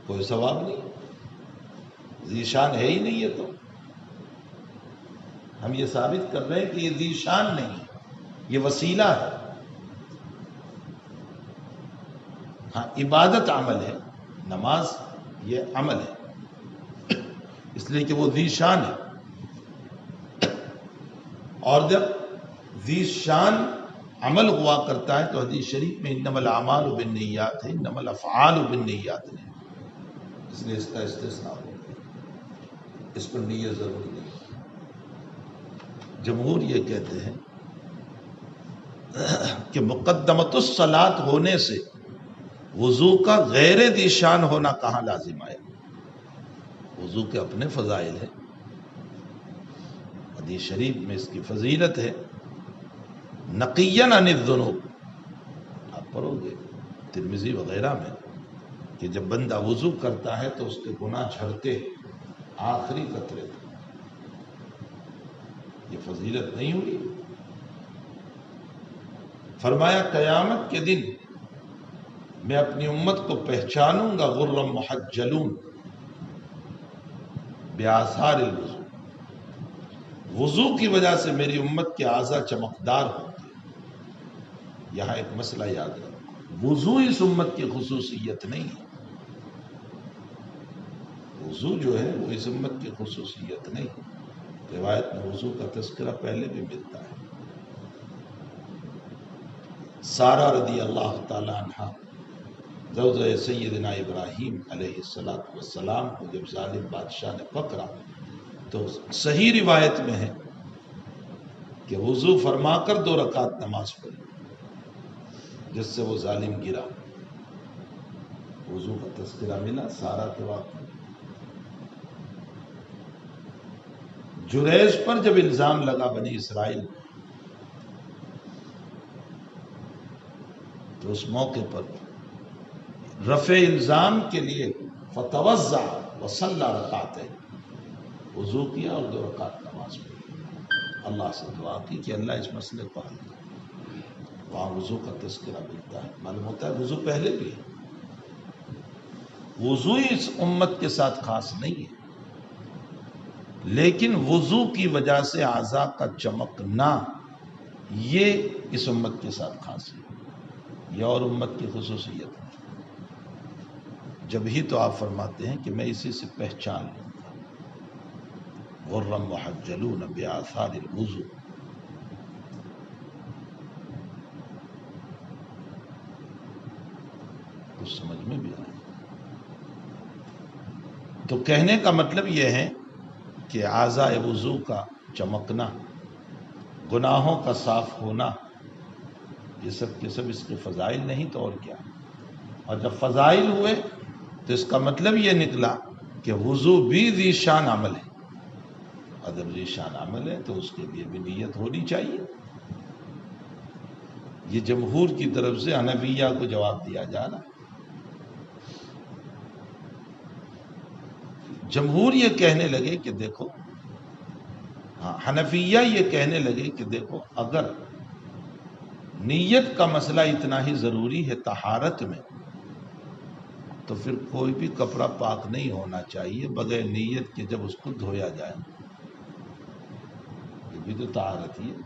کوئی ثواب نہیں، ذیشان ہے ہی نہیں۔ یہ تو ہم یہ ثابت کر رہے ہیں کہ یہ ذیشان نہیں ہے، یہ وسیلہ ہے۔ ہاں، عبادت عمل ہے، نماز یہ عمل ہے، اس لیے کہ وہ ذیشان ہے۔ اور جب ذیشان عمل ہوا کرتا ہے تو حدیث شریف میں انما الاعمال بالنیات ہے، انما الافعال بالنیات نہیں، اس لیے اس کا استثناء ہو گیا، اس پر نیت ضروری نہیں۔ جمہور یہ کہتے ہیں کہ مقدمۃ الصلاۃ ہونے سے وضو کا غیر ذیشان ہونا کہاں لازم آیا؟ وضو کے اپنے فضائل ہیں، حدیث شریف میں اس کی فضیلت ہے، نقیًا عن الذنوب، آپ پڑھو گے ترمذی وغیرہ میں کہ جب بندہ وضو کرتا ہے تو اس کے گناہ جھڑتے آخری قطرے تک۔ یہ فضیلت نہیں ہوئی؟ فرمایا قیامت کے دن میں اپنی امت کو پہچانوں گا، غرم محجلون بآثار الوضو، وضو کی وجہ سے میری امت کے اعضاء چمکدار ہوں گے۔ یہاں ایک مسئلہ یاد رکھو، وضو اس امت کی خصوصیت نہیں ہے، وضو جو ہے وہ اس امت کی خصوصیت نہیں ہے۔ روایت میں وضو کا تذکرہ پہلے بھی ملتا ہے۔ سارہ رضی اللہ تعالی عنہ زوجہ سیدنا ابراہیم علیہ السلام کو جب ظالم بادشاہ نے پکڑا تو صحیح روایت میں ہے کہ وضو فرما کر 2 رکعت نماز پڑھی، جس سے وہ ظالم گرا۔ وضو کا تذکرہ ملا سارہ کے واقعے۔ جریج پر جب الزام لگا بنی اسرائیل، تو اس موقع پر رفع الزام کے لیے فتوضع وصلی رکعتین، وضو کیا اور 2 رکعت نماز پڑھی، اللہ سے دعا کی کہ اللہ اس مسئلے کو حل کر۔ وہاں وضو کا تذکرہ ملتا ہے، معلوم ہوتا ہے وضو پہلے بھی ہے۔ وضو اس امت کے ساتھ خاص نہیں ہے، لیکن وضو کی وجہ سے اعضاء کا چمکنا یہ اس امت کے ساتھ خاص ہے، یہ اور امت کی خصوصیت ہے۔ جب ہی تو آپ فرماتے ہیں کہ میں اسی سے پہچان لوں گا، غرم محجلون بآثار الوضو۔ کچھ سمجھ میں بھی آئے؟ تو کہنے کا مطلب یہ ہے کہ اعضاء وضو کا چمکنا، گناہوں کا صاف ہونا، یہ سب کے سب اس کے فضائل نہیں تو اور کیا۔ اور جب فضائل ہوئے تو اس کا مطلب یہ نکلا کہ وضو بھی ذیشان عمل ہے، اور جب ذیشان عمل ہے تو اس کے لیے بھی نیت ہونی چاہیے۔ یہ جمہور کی طرف سے حنفیہ کو جواب دیا جا رہا ہے۔ جمہور یہ کہنے لگے کہ دیکھو، حنفیہ یہ کہنے لگے کہ دیکھو، اگر نیت کا مسئلہ اتنا ہی ضروری ہے طہارت میں، تو پھر کوئی بھی کپڑا پاک نہیں ہونا چاہیے بغیر نیت کے جب اس کو دھویا جائے، یہ بھی تو طہارت ہی ہے۔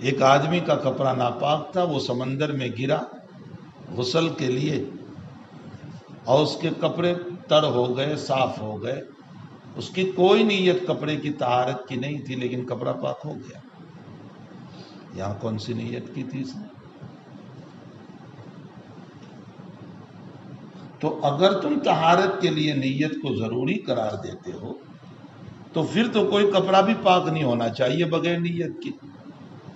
ایک آدمی کا کپڑا ناپاک تھا، وہ سمندر میں گرا غسل کے لیے، اور اس کے کپڑے تر ہو گئے، صاف ہو گئے، اس کی کوئی نیت کپڑے کی طہارت کی نہیں تھی لیکن کپڑا پاک ہو گیا، یہاں کون سی نیت کی تھی اس نے؟ تو اگر تم طہارت کے لیے نیت کو ضروری قرار دیتے ہو تو پھر تو کوئی کپڑا بھی پاک نہیں ہونا چاہیے بغیر نیت کی.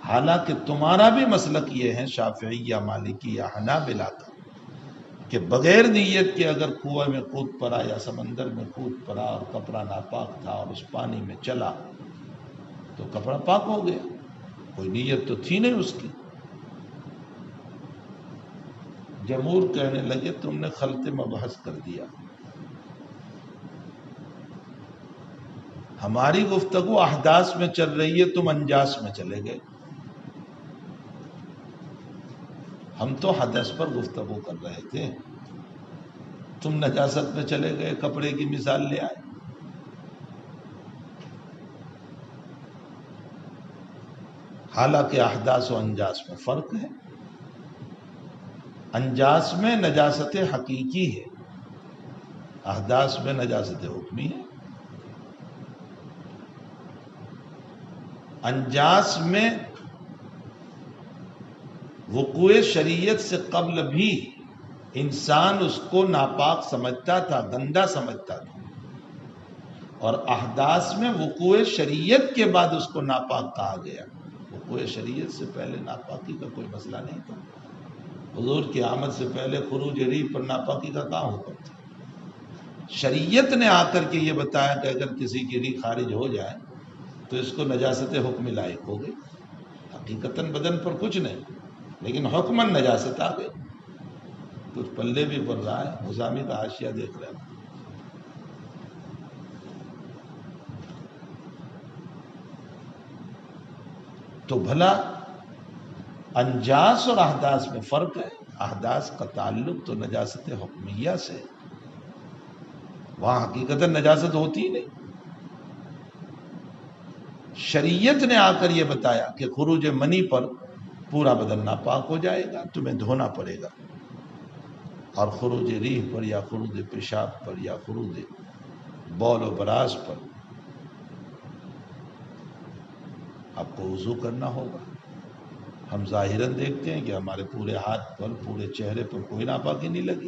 حالانکہ تمہارا بھی مسلک یہ ہے شافعی یا مالکی یا حنابلہ کا کہ بغیر نیت کے اگر کنویں میں کود پڑا یا سمندر میں کود پڑا اور کپڑا ناپاک تھا اور اس پانی میں چلا تو کپڑا پاک ہو گیا، کوئی نیت تو تھی نہیں اس کی. جمہور کہنے لگے تم نے خلط مبحث کر دیا، ہماری گفتگو احداث میں چل رہی ہے، تم انجاس میں چلے گئے. ہم تو حدث پر گفتگو کر رہے تھے، تم نجاست میں چلے گئے، کپڑے کی مثال لے آئے. حالانکہ احداث و انجاس میں فرق ہے. انجاس میں نجاست حقیقی ہے، احداث میں نجاست حکمی ہے. انجاس میں وقوع شریعت سے قبل بھی انسان اس کو ناپاک سمجھتا تھا، گندا سمجھتا تھا، اور احداث میں وقوع شریعت کے بعد اس کو ناپاک کہا گیا. وقوع شریعت سے پہلے ناپاکی کا کوئی مسئلہ نہیں تھا. حضور کی آمد سے پہلے خروج ریح پر ناپاکی کا کہاں حکم تھا؟ شریعت نے آ کر کے یہ بتایا کہ اگر کسی کی ریح خارج ہو جائے تو اس کو نجاست حکم لائق ہو گئی. حقیقتاً بدن پر کچھ نہیں لیکن حکماً نجاست آ گئی. کچھ پلے بھی پڑ رہا ہے، حسامی کا حاشیہ دیکھ رہے ہیں. تو بھلا انجاس اور احداث میں فرق ہے. احداث کا تعلق تو نجاست حکمیہ سے، وہاں حقیقت نجاست ہوتی ہی نہیں. شریعت نے آ کر یہ بتایا کہ خروج منی پر پورا بدن ناپاک ہو جائے گا، تمہیں دھونا پڑے گا، اور خروج ریح پر یا خروج پیشاب پر یا خروج بول و براز پر آپ کو وضو کرنا ہوگا. ہم ظاہراً دیکھتے ہیں کہ ہمارے پورے ہاتھ پر، پورے چہرے پر کوئی ناپاکی نہیں لگی،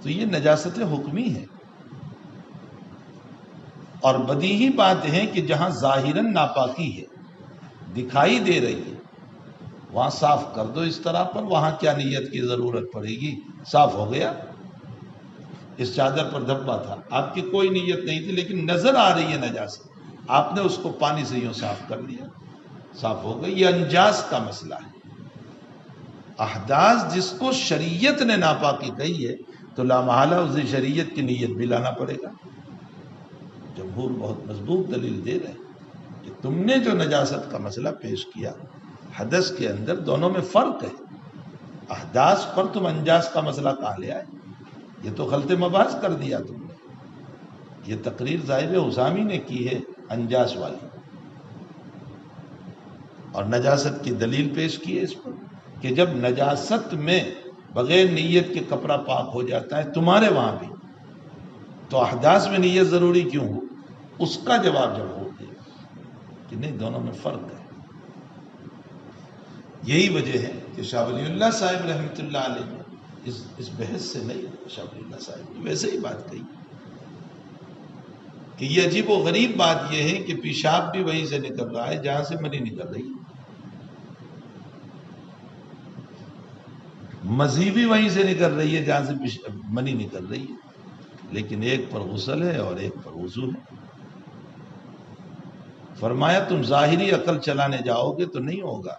تو یہ نجاست حکمی ہے. اور بدیہی بات ہے کہ جہاں ظاہراً ناپاکی ہے، دکھائی دے رہی ہے، وہاں صاف کر دو اس طرح پر، وہاں کیا نیت کی ضرورت پڑے گی؟ صاف ہو گیا. اس چادر پر دھبا تھا، آپ کی کوئی نیت نہیں تھی لیکن نظر آ رہی ہے نجاست، آپ نے اس کو پانی سے یوں صاف کر دیا، صاف ہو گئی. یہ انجاس کا مسئلہ ہے. احداث جس کو شریعت نے ناپاکی کہی ہے تو لامحالہ اسے شریعت کی نیت بھی لانا پڑے گا. جمہور بہت مضبوط دلیل دے رہے ہیں کہ تم نے جو نجاست کا مسئلہ پیش کیا، حدث کے اندر دونوں میں فرق ہے. احداث پر تم انجاس کا مسئلہ کہاں لے آئے؟ یہ تو خلط مباحث کر دیا تم نے. یہ تقریر صاحب حسامی نے کی ہے انجاس والی، اور نجاست کی دلیل پیش کی ہے اس پر کہ جب نجاست میں بغیر نیت کے کپڑا پاک ہو جاتا ہے تمہارے وہاں بھی، تو احداث میں نیت ضروری کیوں ہو؟ اس کا جواب جمہور دیا کہ نہیں، دونوں میں فرق ہے. یہی وجہ ہے کہ شاہ ولی اللہ صاحب رحمۃ اللہ علیہ نے اس بحث سے نہیں، شاہ ولی اللہ صاحب نے ویسے ہی بات کہی کہ یہ عجیب و غریب بات یہ ہے کہ پیشاب بھی وہیں سے نکل رہا ہے جہاں سے منی نکل رہی ہے، مزی بھی وہیں سے نکل رہی ہے جہاں سے منی نکل رہی ہے، لیکن ایک پر غسل ہے اور ایک پر وضو ہے. فرمایا تم ظاہری عقل چلانے جاؤ گے تو نہیں ہوگا،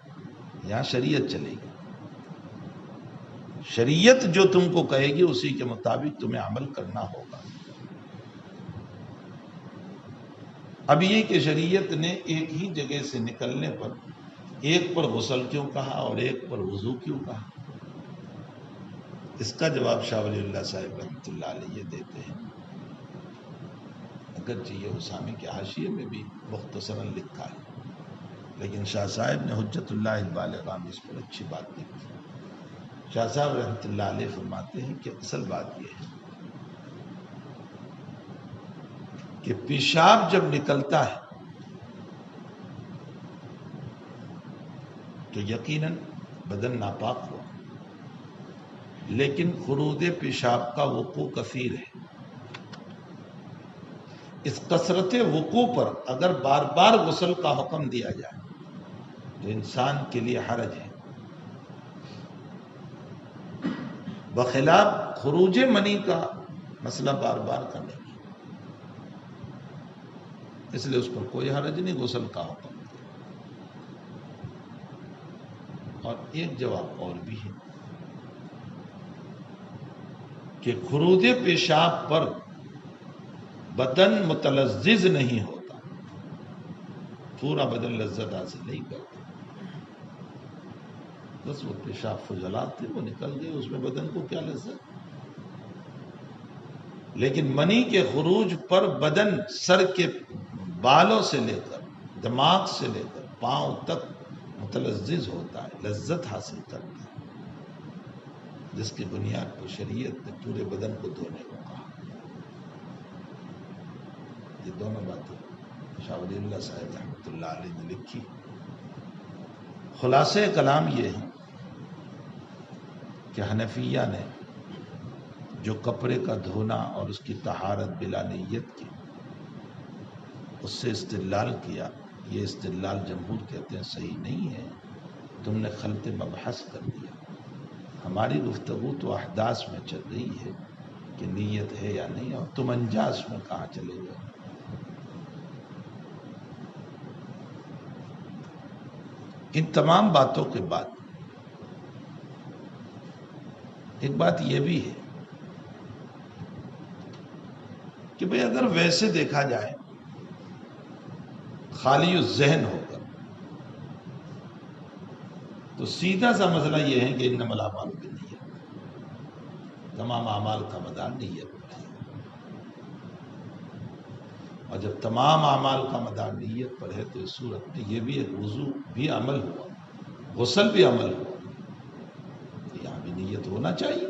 یہاں شریعت چلے گی. شریعت جو تم کو کہے گی اسی کے مطابق تمہیں عمل کرنا ہوگا. اب یہ کہ شریعت نے ایک ہی جگہ سے نکلنے پر ایک پر غسل کیوں کہا اور ایک پر وضو کیوں کہا، اس کا جواب شاہ ولی اللہ صاحب رحمۃ اللہ علیہ یہ دیتے ہیں. اگرچہ یہ حسامی کے حاشیے میں بھی مختصراً لکھا ہے لیکن شاہ صاحب نے حجت اللہ البالغہ میں اس پر اچھی بات لکھی. شاہ صاحب رحمۃ اللہ علیہ فرماتے ہیں کہ اصل بات یہ ہے کہ پیشاب جب نکلتا ہے تو یقیناً بدن ناپاک ہوا، لیکن خروج پیشاب کا وقوع کثیر ہے۔ اس کثرت وقوع پر اگر بار بار غسل کا حکم دیا جائے تو انسان کے لیے حرج ہے، بخلاف خروج منی کا مسئلہ بار بار کرنے کی، اس لیے اس پر کوئی حرج نہیں، غسل کا حکم دیا۔ اور ایک جواب اور بھی ہے کہ خروج پیشاب پر بدن متلذذ نہیں ہوتا، پورا بدن لذت حاصل نہیں کرتا، بس وہ پیشاب فضلات تھے، وہ نکل گئے، اس میں بدن کو کیا لذت۔ لیکن منی کے خروج پر بدن سر کے بالوں سے لے کر دماغ سے لے کر پاؤں تک متلذذ ہوتا ہے، لذت حاصل کرتا ہے، جس کی بنیاد پر شریعت نے پورے بدن کو دھونے کو کہا۔ یہ دونوں باتیں شاہ ولی اللہ صاحب رحمۃ اللہ علیہ نے لکھی۔ خلاصہ کلام یہ ہے کہ حنفیہ نے جو کپڑے کا دھونا اور اس کی طہارت بلا نیت کی، اس سے استدلال کیا، یہ استدلال جمہور کہتے ہیں صحیح نہیں ہے، تم نے خلط مبحث کر دیا۔ ہماری گفتگو تو احداث میں چل رہی ہے کہ نیت ہے یا نہیں، اور تم انجاز میں کہاں چلے گئے۔ ان تمام باتوں کے بعد ایک بات یہ بھی ہے کہ بھئی اگر ویسے دیکھا جائے خالی الذہن ہو کر، تو سیدھا سا مسئلہ یہ ہے کہ انما الاعمال بالنیات، تمام اعمال کا مدار نیت پر ہے، اور جب تمام اعمال کا مدار نیت پر ہے تو اس صورت میں یہ بھی ایک وضو بھی عمل ہوا، غسل بھی عمل ہوا، یہاں بھی نیت ہونا چاہیے۔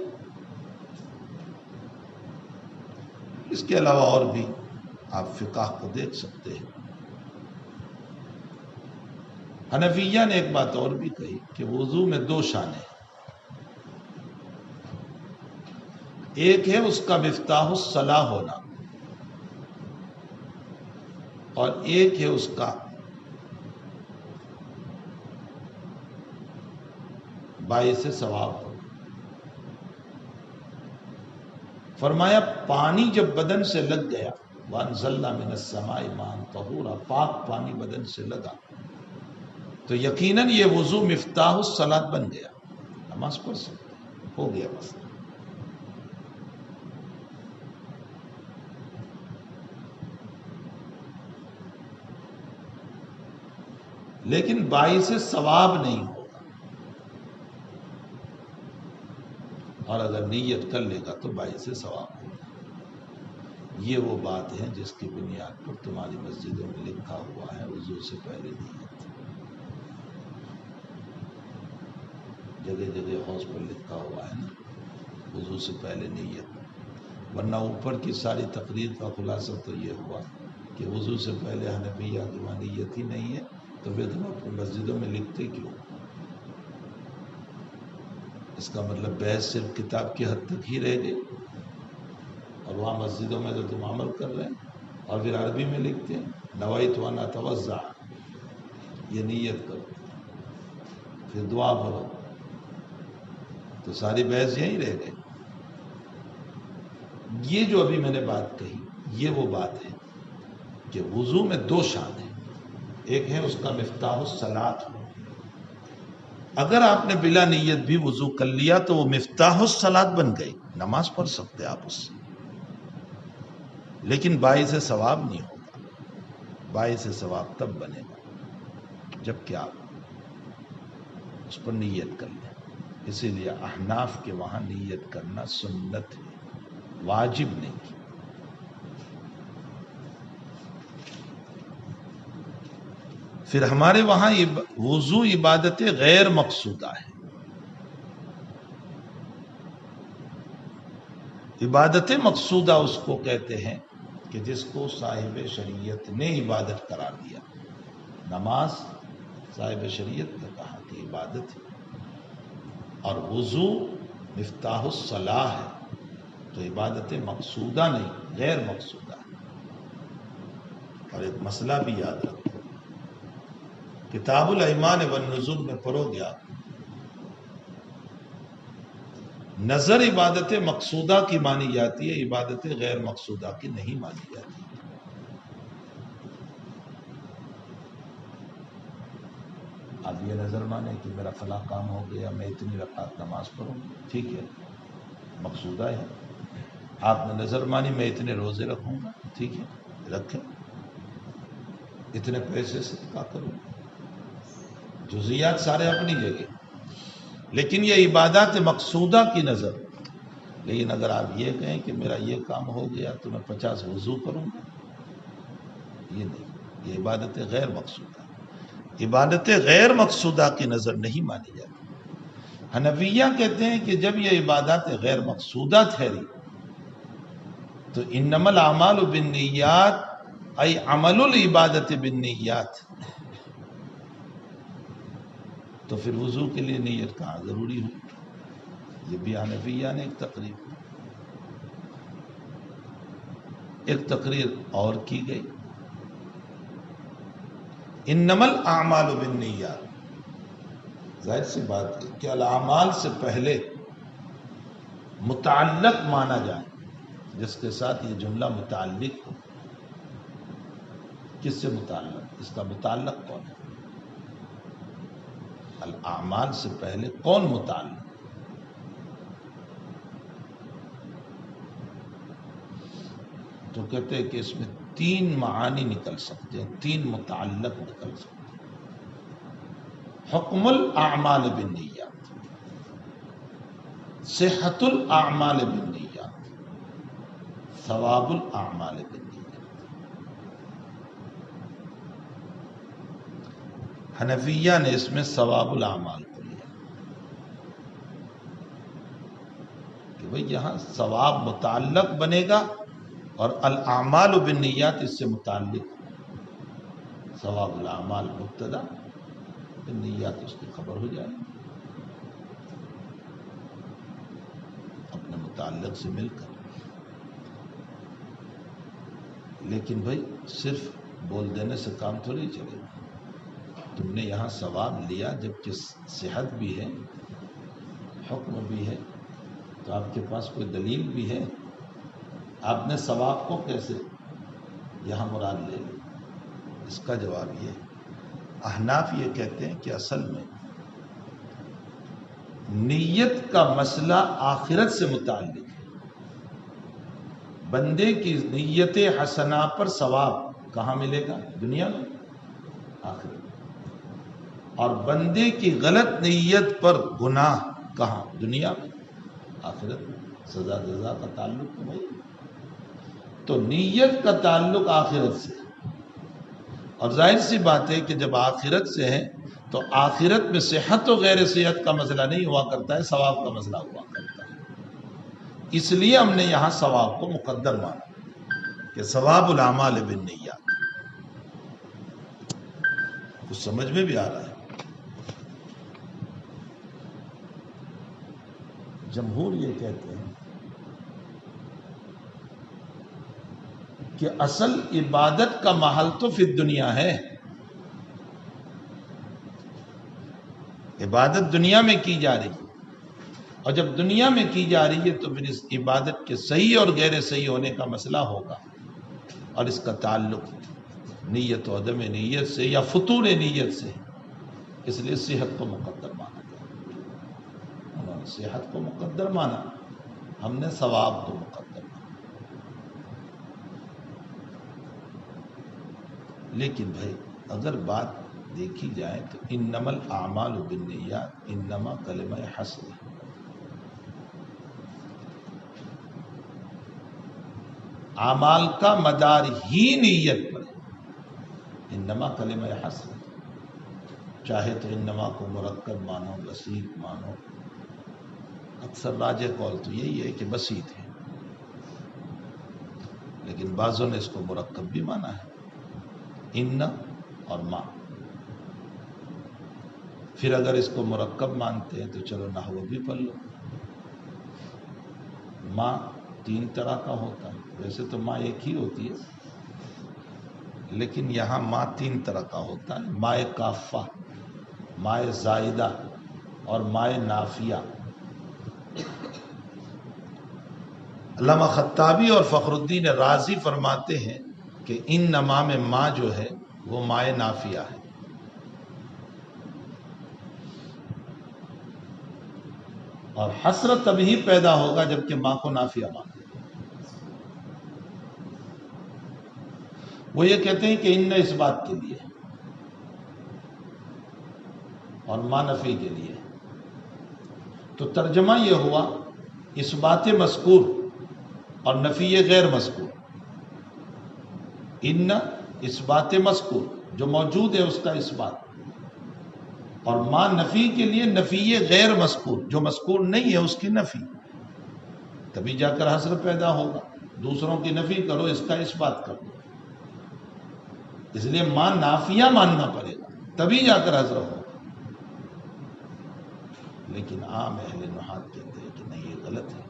اس کے علاوہ اور بھی آپ فقہ کو دیکھ سکتے ہیں۔ حنفیہ نے ایک بات اور بھی کہی کہ وضو میں دو شانیں ہیں، ایک ہے اس کا مفتاح الصلاح ہونا، اور ایک ہے اس کا باعث ثواب ہونا۔ فرمایا پانی جب بدن سے لگ گیا، وَأَنزَلْنَا مِنَ السَّمَاءِ مَاءً طَهُورًا، پاک پانی بدن سے لگا تو یقیناً یہ وضو مفتاح الصلاۃ بن گیا، نماز پڑھ سکتے ہیں، ہو گیا مسئلہ۔ لیکن باعث ثواب نہیں ہوگا، اور اگر نیت کر لے گا تو باعث ثواب ہوگا۔ یہ وہ بات ہے جس کی بنیاد پر تمہاری مسجدوں میں لکھا ہوا ہے وضو سے پہلے نیت، جگہ جگہ حوض پر لکھا ہوا ہے نا وضو سے پہلے نیت، ورنہ اوپر کی ساری تقریر کا خلاصہ تو یہ ہوا کہ وضو سے پہلے حنفیہ کی وہاں نیت ہی نہیں ہے، تو پھر تم اپنی مسجدوں میں لکھتے کیوں؟ اس کا مطلب بحث صرف کتاب کی حد تک ہی رہ گئی، اور وہاں مسجدوں میں تو تم عمل کر رہے ہیں، اور پھر عربی میں لکھتے ہیں نویت ان اتوضا، یہ نیت کرو پھر دعا پڑھو، تو ساری بحث یہیں رہ گئی۔ یہ جو ابھی میں نے بات کہی یہ وہ بات ہے کہ وضو میں دو شان ہیں، ایک ہے اس کا مفتاح الصلاۃ، اگر آپ نے بلا نیت بھی وضو کر لیا تو وہ مفتاح الصلاۃ بن گئی، نماز پڑھ سکتے آپ اس سے، لیکن باعث ثواب نہیں ہوگا، باعث ثواب تب بنے گا جب کہ آپ اس پر نیت کر لیں۔ اسی لیے احناف کے وہاں نیت کرنا سنت ہے، واجب نہیں۔ پھر ہمارے وہاں وضو عبادت غیر مقصودہ ہے، عبادت مقصودہ اس کو کہتے ہیں کہ جس کو صاحب شریعت نے عبادت قرار دیا. نماز صاحب شریعت نے کہا کہ عبادت ہے، اور وضو مفتاح الصلاح ہے، تو عبادت مقصودہ نہیں، غیر مقصودہ ہے. اور ایک مسئلہ بھی یاد رکھو، کتاب الایمان والنذور میں پڑھو گیا، نظر عبادت مقصودہ کی مانی جاتی ہے، عبادت غیر مقصودہ کی نہیں مانی جاتی. اب یہ نظر مانے کہ میرا فلاں کام ہو گیا، میں اتنی رکعت نماز پڑھوں، ٹھیک ہے، مقصودہ ہے. آپ نے نظر مانی میں اتنے روزے رکھوں گا، ٹھیک ہے، رکھیں. اتنے پیسے صدقہ کروں، جزیات سارے اپنی جگہ، لیکن یہ عبادات مقصودہ کی نظر. لیکن اگر آپ یہ کہیں کہ میرا یہ کام ہو گیا تو میں 50 وضو کروں گا، یہ نہیں، یہ عبادت غیر مقصودہ. عبادت غیر مقصودہ کی نظر نہیں مانی جاتی. حنفیہ کہتے ہیں کہ جب یہ عبادات غیر مقصودہ ٹھہری تو انما الاعمال بالنیات ای عمل العبادت بالنیات، تو پھر وضو کے لیے نیت کہاں ضروری ہو. یہ بھی حنفیہ نے ایک تقریر اور کی گئی. انما الاعمال بالنیات، ظاہر سی بات ہے کہ الاعمال سے پہلے متعلق مانا جائے، جس کے ساتھ یہ جملہ متعلق ہو. کس سے متعلق؟ اس کا متعلق کون ہے؟ الاعمال سے پہلے کون متعلق؟ تو کہتے ہیں کہ اس میں 3 معانی نکل سکتے ہیں، 3 متعلق نکل سکتے ہیں. حکم الاعمال بالنیات، صحت الاعمال بالنیات، ثواب الاعمال بالنیات. حنفیہ نے اس میں ثواب الاعمال کو لیا کہ بھئی یہاں ثواب متعلق بنے گا اور الاعمال بالنیات اس سے متعلق. ثواب الاعمال مبتدا، بالنیات اس کی خبر ہو جائے اپنے متعلق سے مل کر. لیکن بھائی صرف بول دینے سے کام تھوڑی چلے گا. تم نے یہاں ثواب لیا جبکہ صحت بھی ہے، حکم بھی ہے، تو آپ کے پاس کوئی دلیل بھی ہے. آپ نے ثواب کو کیسے یہاں مراد لے لی؟ اس کا جواب یہ، احناف یہ کہتے ہیں کہ اصل میں نیت کا مسئلہ آخرت سے متعلق ہے. بندے کی نیت حسنہ پر ثواب کہاں ملے گا؟ دنیا میں، آخرت. اور بندے کی غلط نیت پر گناہ کہاں؟ دنیا میں، آخرت میں. سزا جزا کا تعلق تو بھائی، تو نیت کا تعلق آخرت سے. اور ظاہر سی بات ہے کہ جب آخرت سے ہے تو آخرت میں صحت و غیر صحت کا مسئلہ نہیں ہوا کرتا ہے، ثواب کا مسئلہ ہوا کرتا ہے. اس لیے ہم نے یہاں ثواب کو مقدر مانا کہ ثواب الاعمال بالنیات. کچھ سمجھ میں بھی آ رہا ہے؟ جمہور یہ کہتے ہیں کہ اصل عبادت کا محل تو فی الدنیا ہے. عبادت دنیا میں کی جا رہی ہے، اور جب دنیا میں کی جا رہی ہے تو پھر اس عبادت کے صحیح اور غیر صحیح ہونے کا مسئلہ ہوگا. اور اس کا تعلق نیت و عدم نیت سے یا فطور نیت سے، اس لیے صحت کو مقدر مانا گیا. انہوں نے صحت کو مقدر مانا، ہم نے ثواب کو مقدر مانا. لیکن بھائی اگر بات دیکھی جائے تو انما الاعمال بالنیات انما کلمہ حصر ہے. اعمال کا مدار ہی نیت پر ہے. انما کلمہ حصر، چاہے تو انما کو مرکب مانو، بسیط مانو. اکثر راجح قول تو یہی ہے کہ بسیط ہے. لیکن بعضوں نے اس کو مرکب بھی مانا ہے، ان اور ما۔ پھر اگر اس کو مرکب مانتے ہیں تو چلو نحو بھی پڑھ لو۔ ماں 3 طرح کا ہوتا ہے، ویسے تو ماں ایک ہی ہوتی ہے، لیکن یہاں ماں 3 طرح کا ہوتا ہے، ماء کافہ، ماء زائدہ اور ماء نافیہ۔ علامہ خطابی اور فخر الدین رازی فرماتے ہیں کہ ان نما میں ماں جو ہے وہ ماء نافیہ ہے، اور حسرت تبھی پیدا ہوگا جبکہ ماں کو نافیہ ماں۔ وہ یہ کہتے ہیں کہ ان اس بات کے لیے اور ماں نفی کے لیے، تو ترجمہ یہ ہوا اس بات مذکور اور نفی غیر مذکور۔ ان اس بات مذکور جو موجود ہے اس کا اس بات، اور ماں نفی کے لیے نفی غیر مذکور جو مذکور نہیں ہے اس کی نفی، تبھی جا کر حسر پیدا ہوگا۔ دوسروں کی نفی کرو، اس کا اس بات کر دو، اس لیے ماں نافیہ ماننا پڑے گا تبھی جا کر حسر ہوگا۔ لیکن عام اہل نحات کہتے ہیں کہ نہیں، یہ غلط ہے،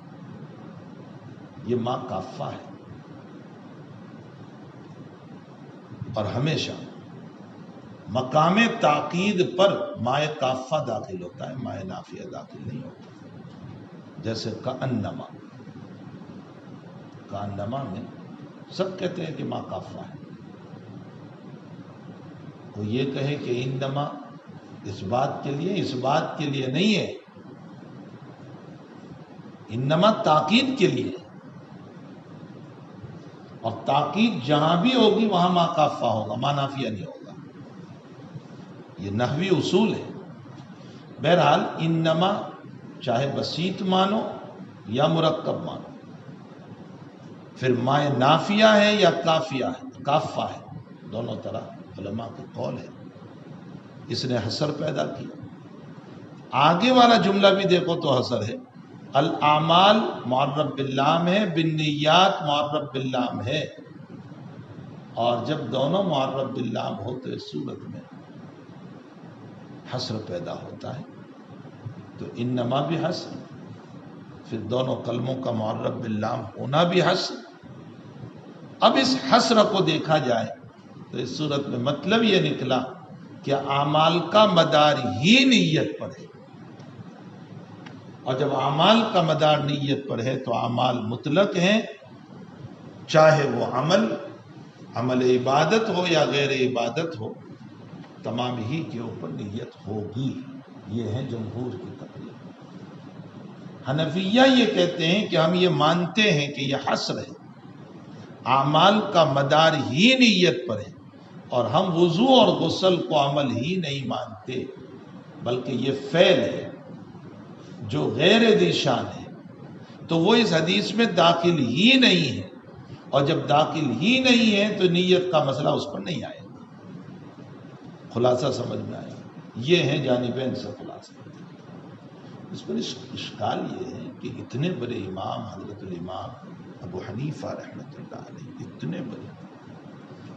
یہ ماں کافہ ہے، اور ہمیشہ مقام تاکید پر ماء کافہ داخل ہوتا ہے، ماء نافیہ داخل نہیں ہوتا۔ جیسے کأنما، کأنما میں سب کہتے ہیں کہ ماں کافہ ہے، وہ یہ کہے کہ انما اس بات کے لیے، اس بات کے لیے نہیں ہے، انما تاکید کے لیے، اور تاکید جہاں بھی ہوگی وہاں ماں کافہ ہوگا، ماں نافیہ نہیں ہوگا۔ یہ نحوی اصول ہے۔ بہرحال انما چاہے بسیط مانو یا مرکب مانو، پھر ماء نافیہ ہے یا کافیہ ہے، کافہ ہے، دونوں طرح علماء کے قول ہے۔ اس نے حسر پیدا کیا۔ آگے والا جملہ بھی دیکھو تو حسر ہے، الاعمال معرب باللام ہے، بالنیات معرب باللام ہے، اور جب دونوں معرب باللام ہو تو اس صورت میں حسر پیدا ہوتا ہے، تو انما بھی حسر، پھر دونوں کلموں کا معرب باللام ہونا بھی حسر۔ اب اس حسر کو دیکھا جائے تو اس صورت میں مطلب یہ نکلا کہ اعمال کا مدار ہی نیت پر ہے، اور جب اعمال کا مدار نیت پر ہے تو اعمال مطلق ہیں، چاہے وہ عمل عبادت ہو یا غیر عبادت ہو، تمام ہی کے اوپر نیت ہوگی۔ یہ ہے جمہور کی تقریر۔ حنفیہ یہ کہتے ہیں کہ ہم یہ مانتے ہیں کہ یہ حسر ہے، اعمال کا مدار ہی نیت پر ہے، اور ہم وضو اور غسل کو عمل ہی نہیں مانتے، بلکہ یہ فعل ہے جو غیر ذی شان ہے، تو وہ اس حدیث میں داخل ہی نہیں ہے، اور جب داخل ہی نہیں ہے تو نیت کا مسئلہ اس پر نہیں آئے گا۔ خلاصہ سمجھ میں آیا؟ یہ ہیں جانبین سے خلاصہ۔ اس پر اشکال یہ ہے کہ اتنے بڑے امام حضرت الامام ابو حنیفہ رحمۃ اللہ علیہ، اتنے بڑے،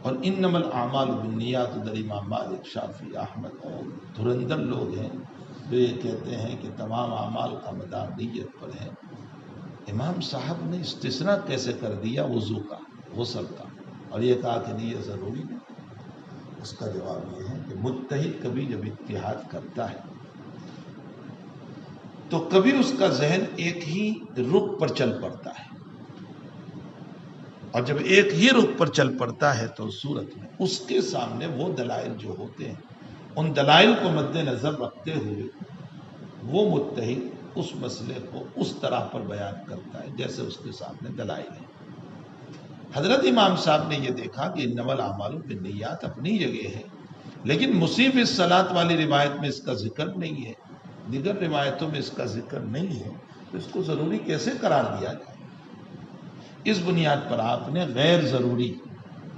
اور انما الاعمال بالنیات در امام مالک، شافعی، احمد اور دھرندر لوگ ہیں جو یہ کہتے ہیں کہ تمام اعمال کا مدار نیت پر ہے۔ امام صاحب نے استثناء کیسے کر دیا وضو کا، غسل کا، اور یہ کہا کہ نیت ضروری نہیں؟ اس کا جواب یہ ہے کہ مجتہد کبھی جب اجتہاد کرتا ہے تو کبھی اس کا ذہن ایک ہی رخ پر چل پڑتا ہے، اور جب ایک ہی رخ پر چل پڑتا ہے تو اس صورت میں اس کے سامنے وہ دلائل جو ہوتے ہیں، ان دلائل کو مد نظر رکھتے ہوئے وہ مجتہد اس مسئلے کو اس طرح پر بیان کرتا ہے جیسے اس کے سامنے دلائل ہیں۔ حضرت امام صاحب نے یہ دیکھا کہ انما الاعمال بالنیات اپنی جگہ ہے، لیکن مصیب الصلاۃ والی روایت میں اس کا ذکر نہیں ہے، دیگر روایتوں میں اس کا ذکر نہیں ہے، تو اس کو ضروری کیسے قرار دیا جائے؟ اس بنیاد پر آپ نے غیر ضروری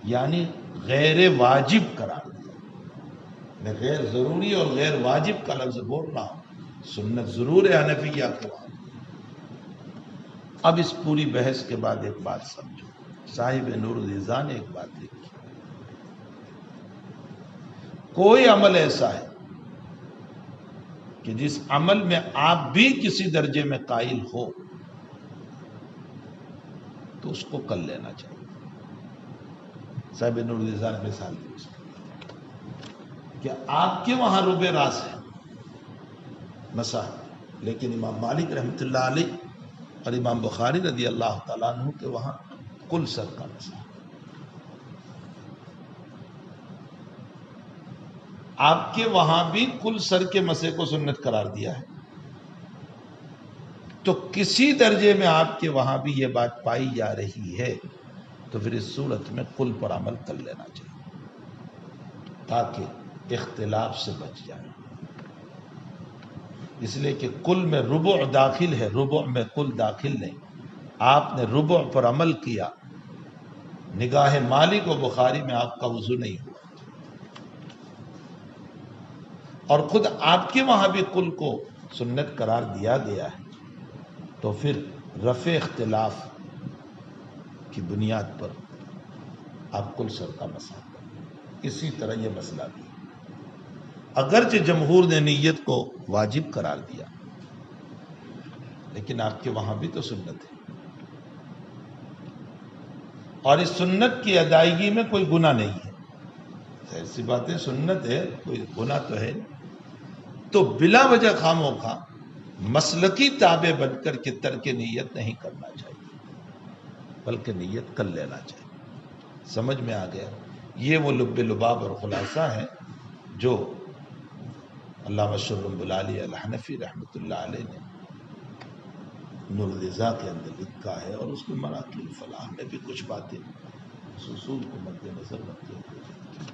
یعنی غیر واجب قرار دیا۔ میں غیر ضروری اور غیر واجب کا لفظ بول رہا ہوں، سنت ضرور ہے حنفیہ کو۔ اب اس پوری بحث کے بعد ایک بات سمجھو، صاحب نور الرضا نے ایک بات لکھی، کوئی عمل ایسا ہے کہ جس عمل میں آپ بھی کسی درجے میں قائل ہو تو اس کو کر لینا چاہیے۔ صاحب نور الرضا نے مثال دی اس کی کہ آپ کے وہاں رب راس ہے مسا، لیکن امام مالک رحمۃ اللہ علیہ اور امام بخاری رضی اللہ تعالیٰ عنہ کے وہاں کل سر کا مسا، آپ کے وہاں بھی کل سر کے مسے کو سنت قرار دیا ہے، تو کسی درجے میں آپ کے وہاں بھی یہ بات پائی جا رہی ہے تو پھر اس صورت میں کل پر عمل کر لینا چاہیے تاکہ اختلاف سے بچ جائے، اس لیے کہ کل میں ربع داخل ہے، ربع میں کل داخل نہیں۔ آپ نے ربع پر عمل کیا، نگاہ مالک و بخاری میں آپ کا وضو نہیں ہوا، اور خود آپ کے وہاں بھی کل کو سنت قرار دیا گیا ہے، تو پھر رفع اختلاف کی بنیاد پر آپ کل سر کا مسئلہ کریں۔ اسی طرح یہ مسئلہ بھی، اگرچہ جمہور نے نیت کو واجب قرار دیا لیکن آپ کے وہاں بھی تو سنت ہے، اور اس سنت کی ادائیگی میں کوئی گناہ نہیں ہے، ایسی باتیں سنت ہے، کوئی گناہ تو ہے، تو بلا وجہ خاموں کا مسلکی تابع بن کر کے ترک نیت نہیں کرنا چاہیے بلکہ نیت کر لینا چاہیے۔ سمجھ میں آ گیا؟ یہ وہ لب لباب اور خلاصہ ہے جو علامہ شرم بلالی الحنفی رحمۃ اللہ علیہ نے نور الرضا کے اندر لکھا ہے، اور اس کے مراکل الفلاح میں بھی کچھ باتیں اصول کو مد نظر رکھتے ہوئے۔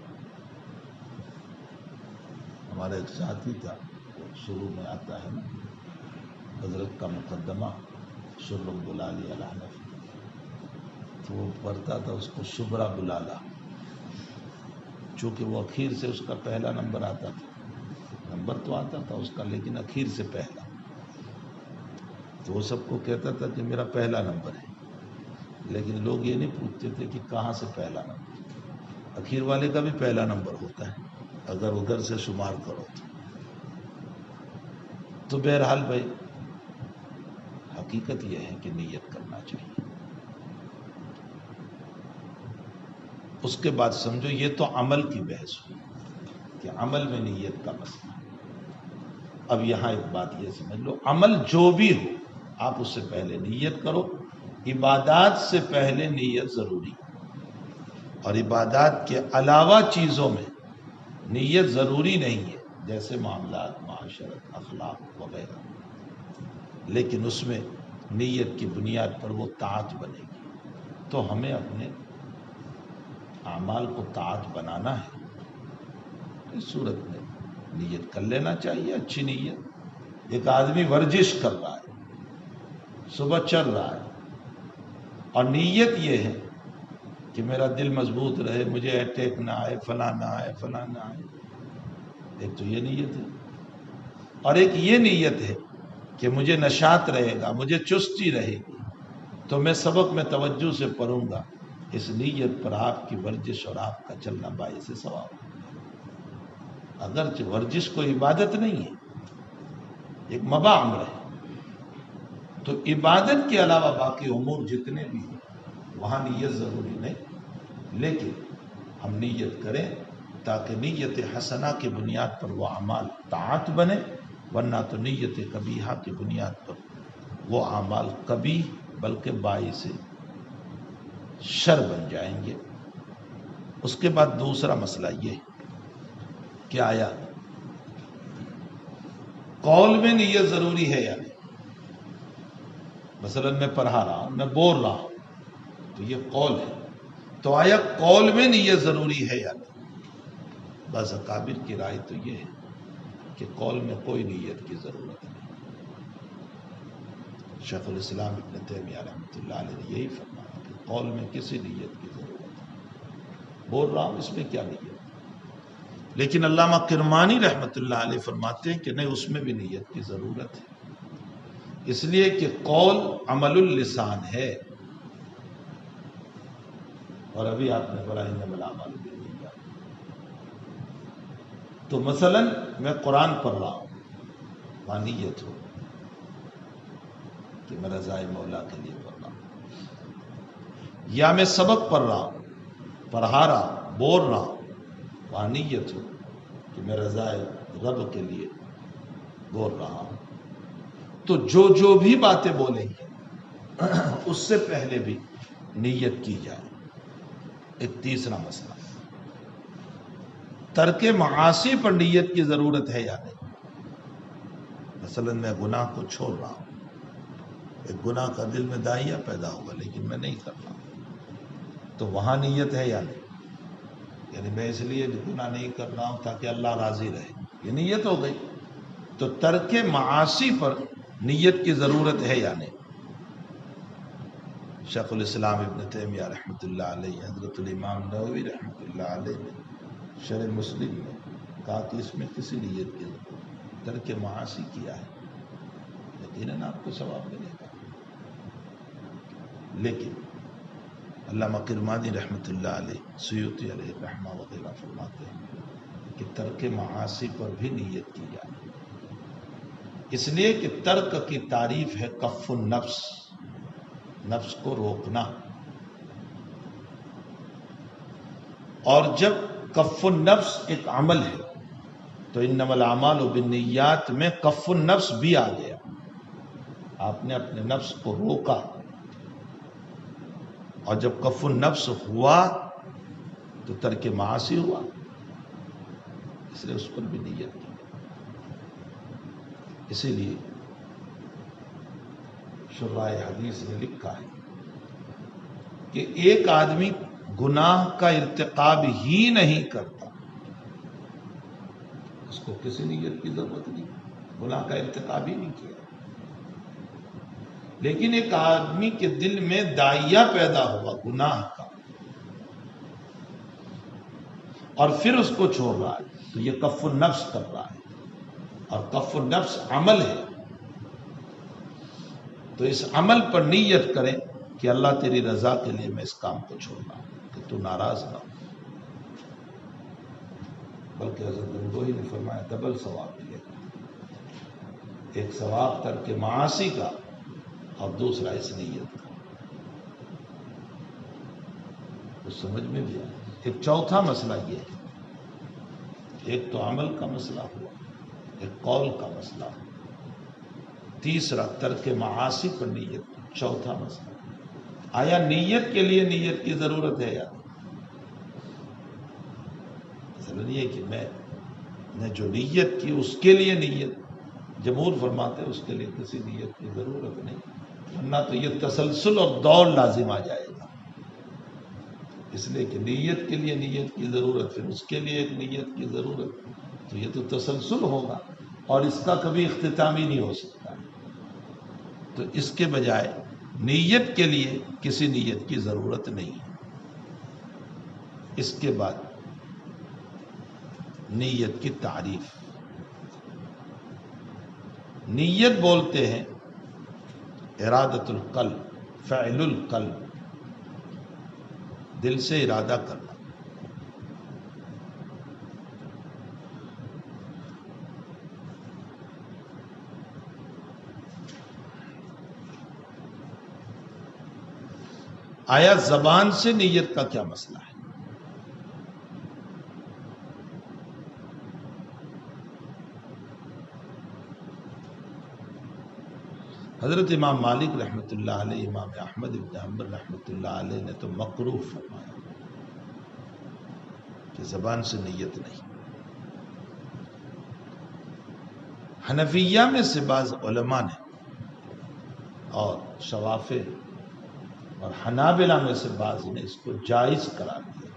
ہمارا ایک ساتھی تھا، شروع میں آتا ہے نا حضرت کا مقدمہ شرم بلالی الحنفی، تو وہ پڑھتا تھا اس کو شبرا بلالا، چونکہ وہ اخیر سے اس کا پہلا نمبر آتا تھا، نمبر تو آتا تھا اس کا لیکن اخیر سے پہلا، تو وہ سب کو کہتا تھا کہ میرا پہلا نمبر ہے، لیکن لوگ یہ نہیں پوچھتے تھے کہ کہاں سے پہلا نمبر، اخیر والے کا بھی پہلا نمبر ہوتا ہے اگر ادھر سے شمار کرو تو بہرحال بھائی حقیقت یہ ہے کہ نیت کرنا چاہیے۔ اس کے بعد سمجھو یہ تو عمل کی بحث ہوئی کہ عمل میں نیت کا مسئلہ، اب یہاں ایک بات یہ سمجھ لو، عمل جو بھی ہو آپ اس سے پہلے نیت کرو، عبادات سے پہلے نیت ضروری، اور عبادات کے علاوہ چیزوں میں نیت ضروری نہیں ہے، جیسے معاملات، معاشرت، اخلاق وغیرہ، لیکن اس میں نیت کی بنیاد پر وہ طاعت بنے گی، تو ہمیں اپنے اعمال کو طاعت بنانا ہے، اس صورت میں نیت کر لینا چاہیے، اچھی نیت۔ ایک آدمی ورزش کر رہا ہے، صبح چل رہا ہے، اور نیت یہ ہے کہ میرا دل مضبوط رہے، مجھے اٹیک نہ آئے، فلاں نہ آئے، فلاں نہ آئے، ایک تو یہ نیت ہے، اور ایک یہ نیت ہے کہ مجھے نشاط رہے گا، مجھے چستی رہے گی، تو میں سبق میں توجہ سے پڑھوں گا، اس نیت پر آپ کی ورزش اور آپ کا چلنا باعث ثواب ہے۔ اگرچہ ورزش کوئی عبادت نہیں ہے، ایک مباح امر ہے، تو عبادت کے علاوہ باقی امور جتنے بھی ہیں وہاں نیت ضروری نہیں، لیکن ہم نیت کریں تاکہ نیت حسنہ کی بنیاد پر وہ اعمال طاعت بنے، ورنہ تو نیت قبیحہ کی بنیاد پر وہ اعمال قبیح بلکہ باعث شر بن جائیں گے۔ اس کے بعد دوسرا مسئلہ یہ کہ آیا قول میں نیت ضروری ہے یا نہیں؟ مثلا میں پڑھا رہا ہوں، میں بول رہا ہوں، تو یہ قول ہے، تو آیا قول میں نیت ضروری ہے یا نہیں؟ بعض اکابر کی رائے تو یہ ہے کہ قول میں کوئی نیت کی ضرورت نہیں۔ شیخ الاسلام ابن تیمیہ رحمۃ اللہ علیہ نے یہی فرمایا کہ قول میں کسی نیت کی ضرورت نہیں، بول رہا ہوں اس میں کیا نیت، لیکن علامہ کرمانی رحمۃ اللہ علیہ فرماتے ہیں کہ نہیں، اس میں بھی نیت کی ضرورت ہے، اس لیے کہ قول عمل اللسان ہے، اور ابھی آپ نے پڑھا انما الاعمال بالنیات. تو مثلا میں قرآن پڑھ رہا ہوں، وہاں نیت ہو کہ میں رضائے مولا کے لیے پڑھ رہا ہوں، یا میں سبق پڑھ رہا ہوں، پڑھا رہا ہوں، بول رہا ہوں، وہاں نیت ہو کہ میں رضائے رب کے لیے بول رہا ہوں. تو جو بھی باتیں بولیں گے اس سے پہلے بھی نیت کی جائے. ایک تیسرا مسئلہ، ترک معاصی پر نیت کی ضرورت ہے یا نہیں. مثلا میں گناہ کو چھوڑ رہا ہوں، ایک گناہ کا دل میں داہیہ پیدا ہوگا لیکن میں نہیں کر رہا ہوں، تو وہاں نیت ہے یا نہیں. یعنی میں اس لیے گناہ نہیں کر رہا ہوں تاکہ اللہ راضی رہے، یہ نیت ہو گئی. تو ترک معاصی پر نیت کی ضرورت ہے یا نہیں. شیخ الاسلام ابن تیمیہ رحمۃ اللہ علیہ، حضرت الامام نووی رحمۃ اللہ علیہ نے شرح مسلم میں کہا کہ اس میں کسی نیت کی ضرورت، ترک معاصی کیا ہے یقیناً آپ کو ثواب ملے گا. لیکن علامہ کرمانی رحمۃ اللہ علیہ، سیوطی علیہ رحمہ وغیرہ فرماتے ہیں کہ ترک معاصی پر بھی نیت کی جائے، اس لیے کہ ترک کی تعریف ہے کف النفس، نفس کو روکنا. اور جب کف النفس ایک عمل ہے تو انما الاعمال بالنیات میں کف النفس بھی آ گیا. آپ نے اپنے نفس کو روکا، اور جب کف النفس ہوا تو ترک معاصی ہوا، اس لیے اس پر بھی نیت کی. اسی لیے شراح حدیث نے لکھا ہے کہ ایک آدمی گناہ کا ارتکاب ہی نہیں کرتا، اس کو کسی نیت کی ضرورت نہیں، گناہ کا ارتکاب ہی نہیں کیا. لیکن ایک آدمی کے دل میں داعیہ پیدا ہوا گناہ کا اور پھر اس کو چھوڑ رہا ہے، تو یہ کف النفس کر رہا ہے، اور کف النفس عمل ہے. تو اس عمل پر نیت کریں کہ اللہ تیری رضا کے لیے میں اس کام کو چھوڑ رہا ہوں کہ تو ناراض نہ ہو. بلکہ حضرت گنگوہی نے فرمایا ڈبل ثواب ملے گا، ایک ثواب ترک معاصی کا اور دوسرا اس نیت کا. تو سمجھ میں بھی آیا. ایک چوتھا مسئلہ یہ ہے، ایک تو عمل کا مسئلہ ہوا، ایک قول کا مسئلہ ہوا، تیسرا ترک معاصی پر نیت. چوتھا مسئلہ، آیا نیت کے لیے نیت کی ضرورت ہے یا نہیں. مثلا یہ کہ میں نے جو نیت کی اس کے لیے نیت، جمہور فرماتے ہیں اس کے لیے کسی نیت کی ضرورت نہیں، ورنہ تو یہ تسلسل اور دوڑ لازم آ جائے گا. اس لیے کہ نیت کے لیے نیت کی ضرورت، پھر اس کے لیے ایک نیت کی ضرورت، تو یہ تو تسلسل ہوگا اور اس کا کبھی اختتام ہی نہیں ہو سکتا. تو اس کے بجائے نیت کے لیے کسی نیت کی ضرورت نہیں ہے. اس کے بعد نیت کی تعریف. نیت بولتے ہیں ارادت القلب، فعل القلب، دل سے ارادہ کرنا. آیا زبان سے نیت کا کیا مسئلہ ہے؟ حضرت امام مالک رحمۃ اللہ علیہ، امام احمد بن حنبل رحمۃ اللہ علیہ نے تو مکروہ فرمایا کہ زبان سے نیت نہیں. حنفیہ میں سے بعض علماء نے اور شوافع اور حنابلہ میں سے بعض نے اس کو جائز قرار دیا،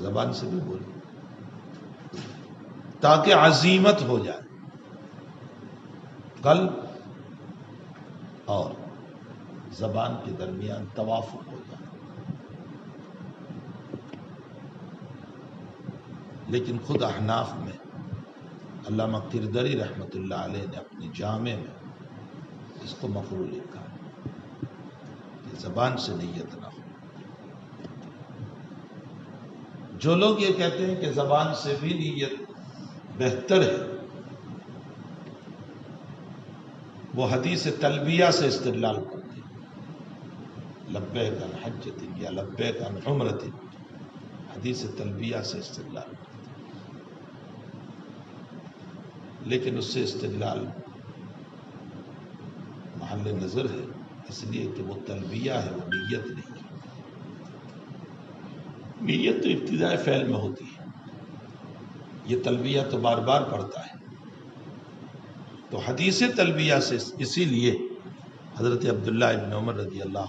زبان سے بھی بولے تاکہ عزیمت ہو جائے، قلب اور زبان کے درمیان توافق ہو جائے. لیکن خود احناف میں علامہ کردری رحمۃ اللہ علیہ نے اپنی جامع میں اس کو مکروہ لکھا کہ زبان سے نیت نہ ہو. جو لوگ یہ کہتے ہیں کہ زبان سے بھی نیت بہتر ہے، وہ حدیث تلبیہ سے استدلال کرتے ہیں، لبیک عن حجۃ یا لبیک عن عمرۃ، حدیث تلبیہ سے استدلال کرتے ہیں، لیکن اس سے استدلال محل نظر ہے، اس لیے کہ وہ تلبیہ ہے، وہ نیت نہیں ہے۔ نیت تو ابتداء فعل میں ہوتی ہے، یہ تلبیہ تو بار بار پڑھتا ہے۔ تو حدیث تلبیہ سے اسی لیے حضرت عبداللہ ابن عمر رضی اللہ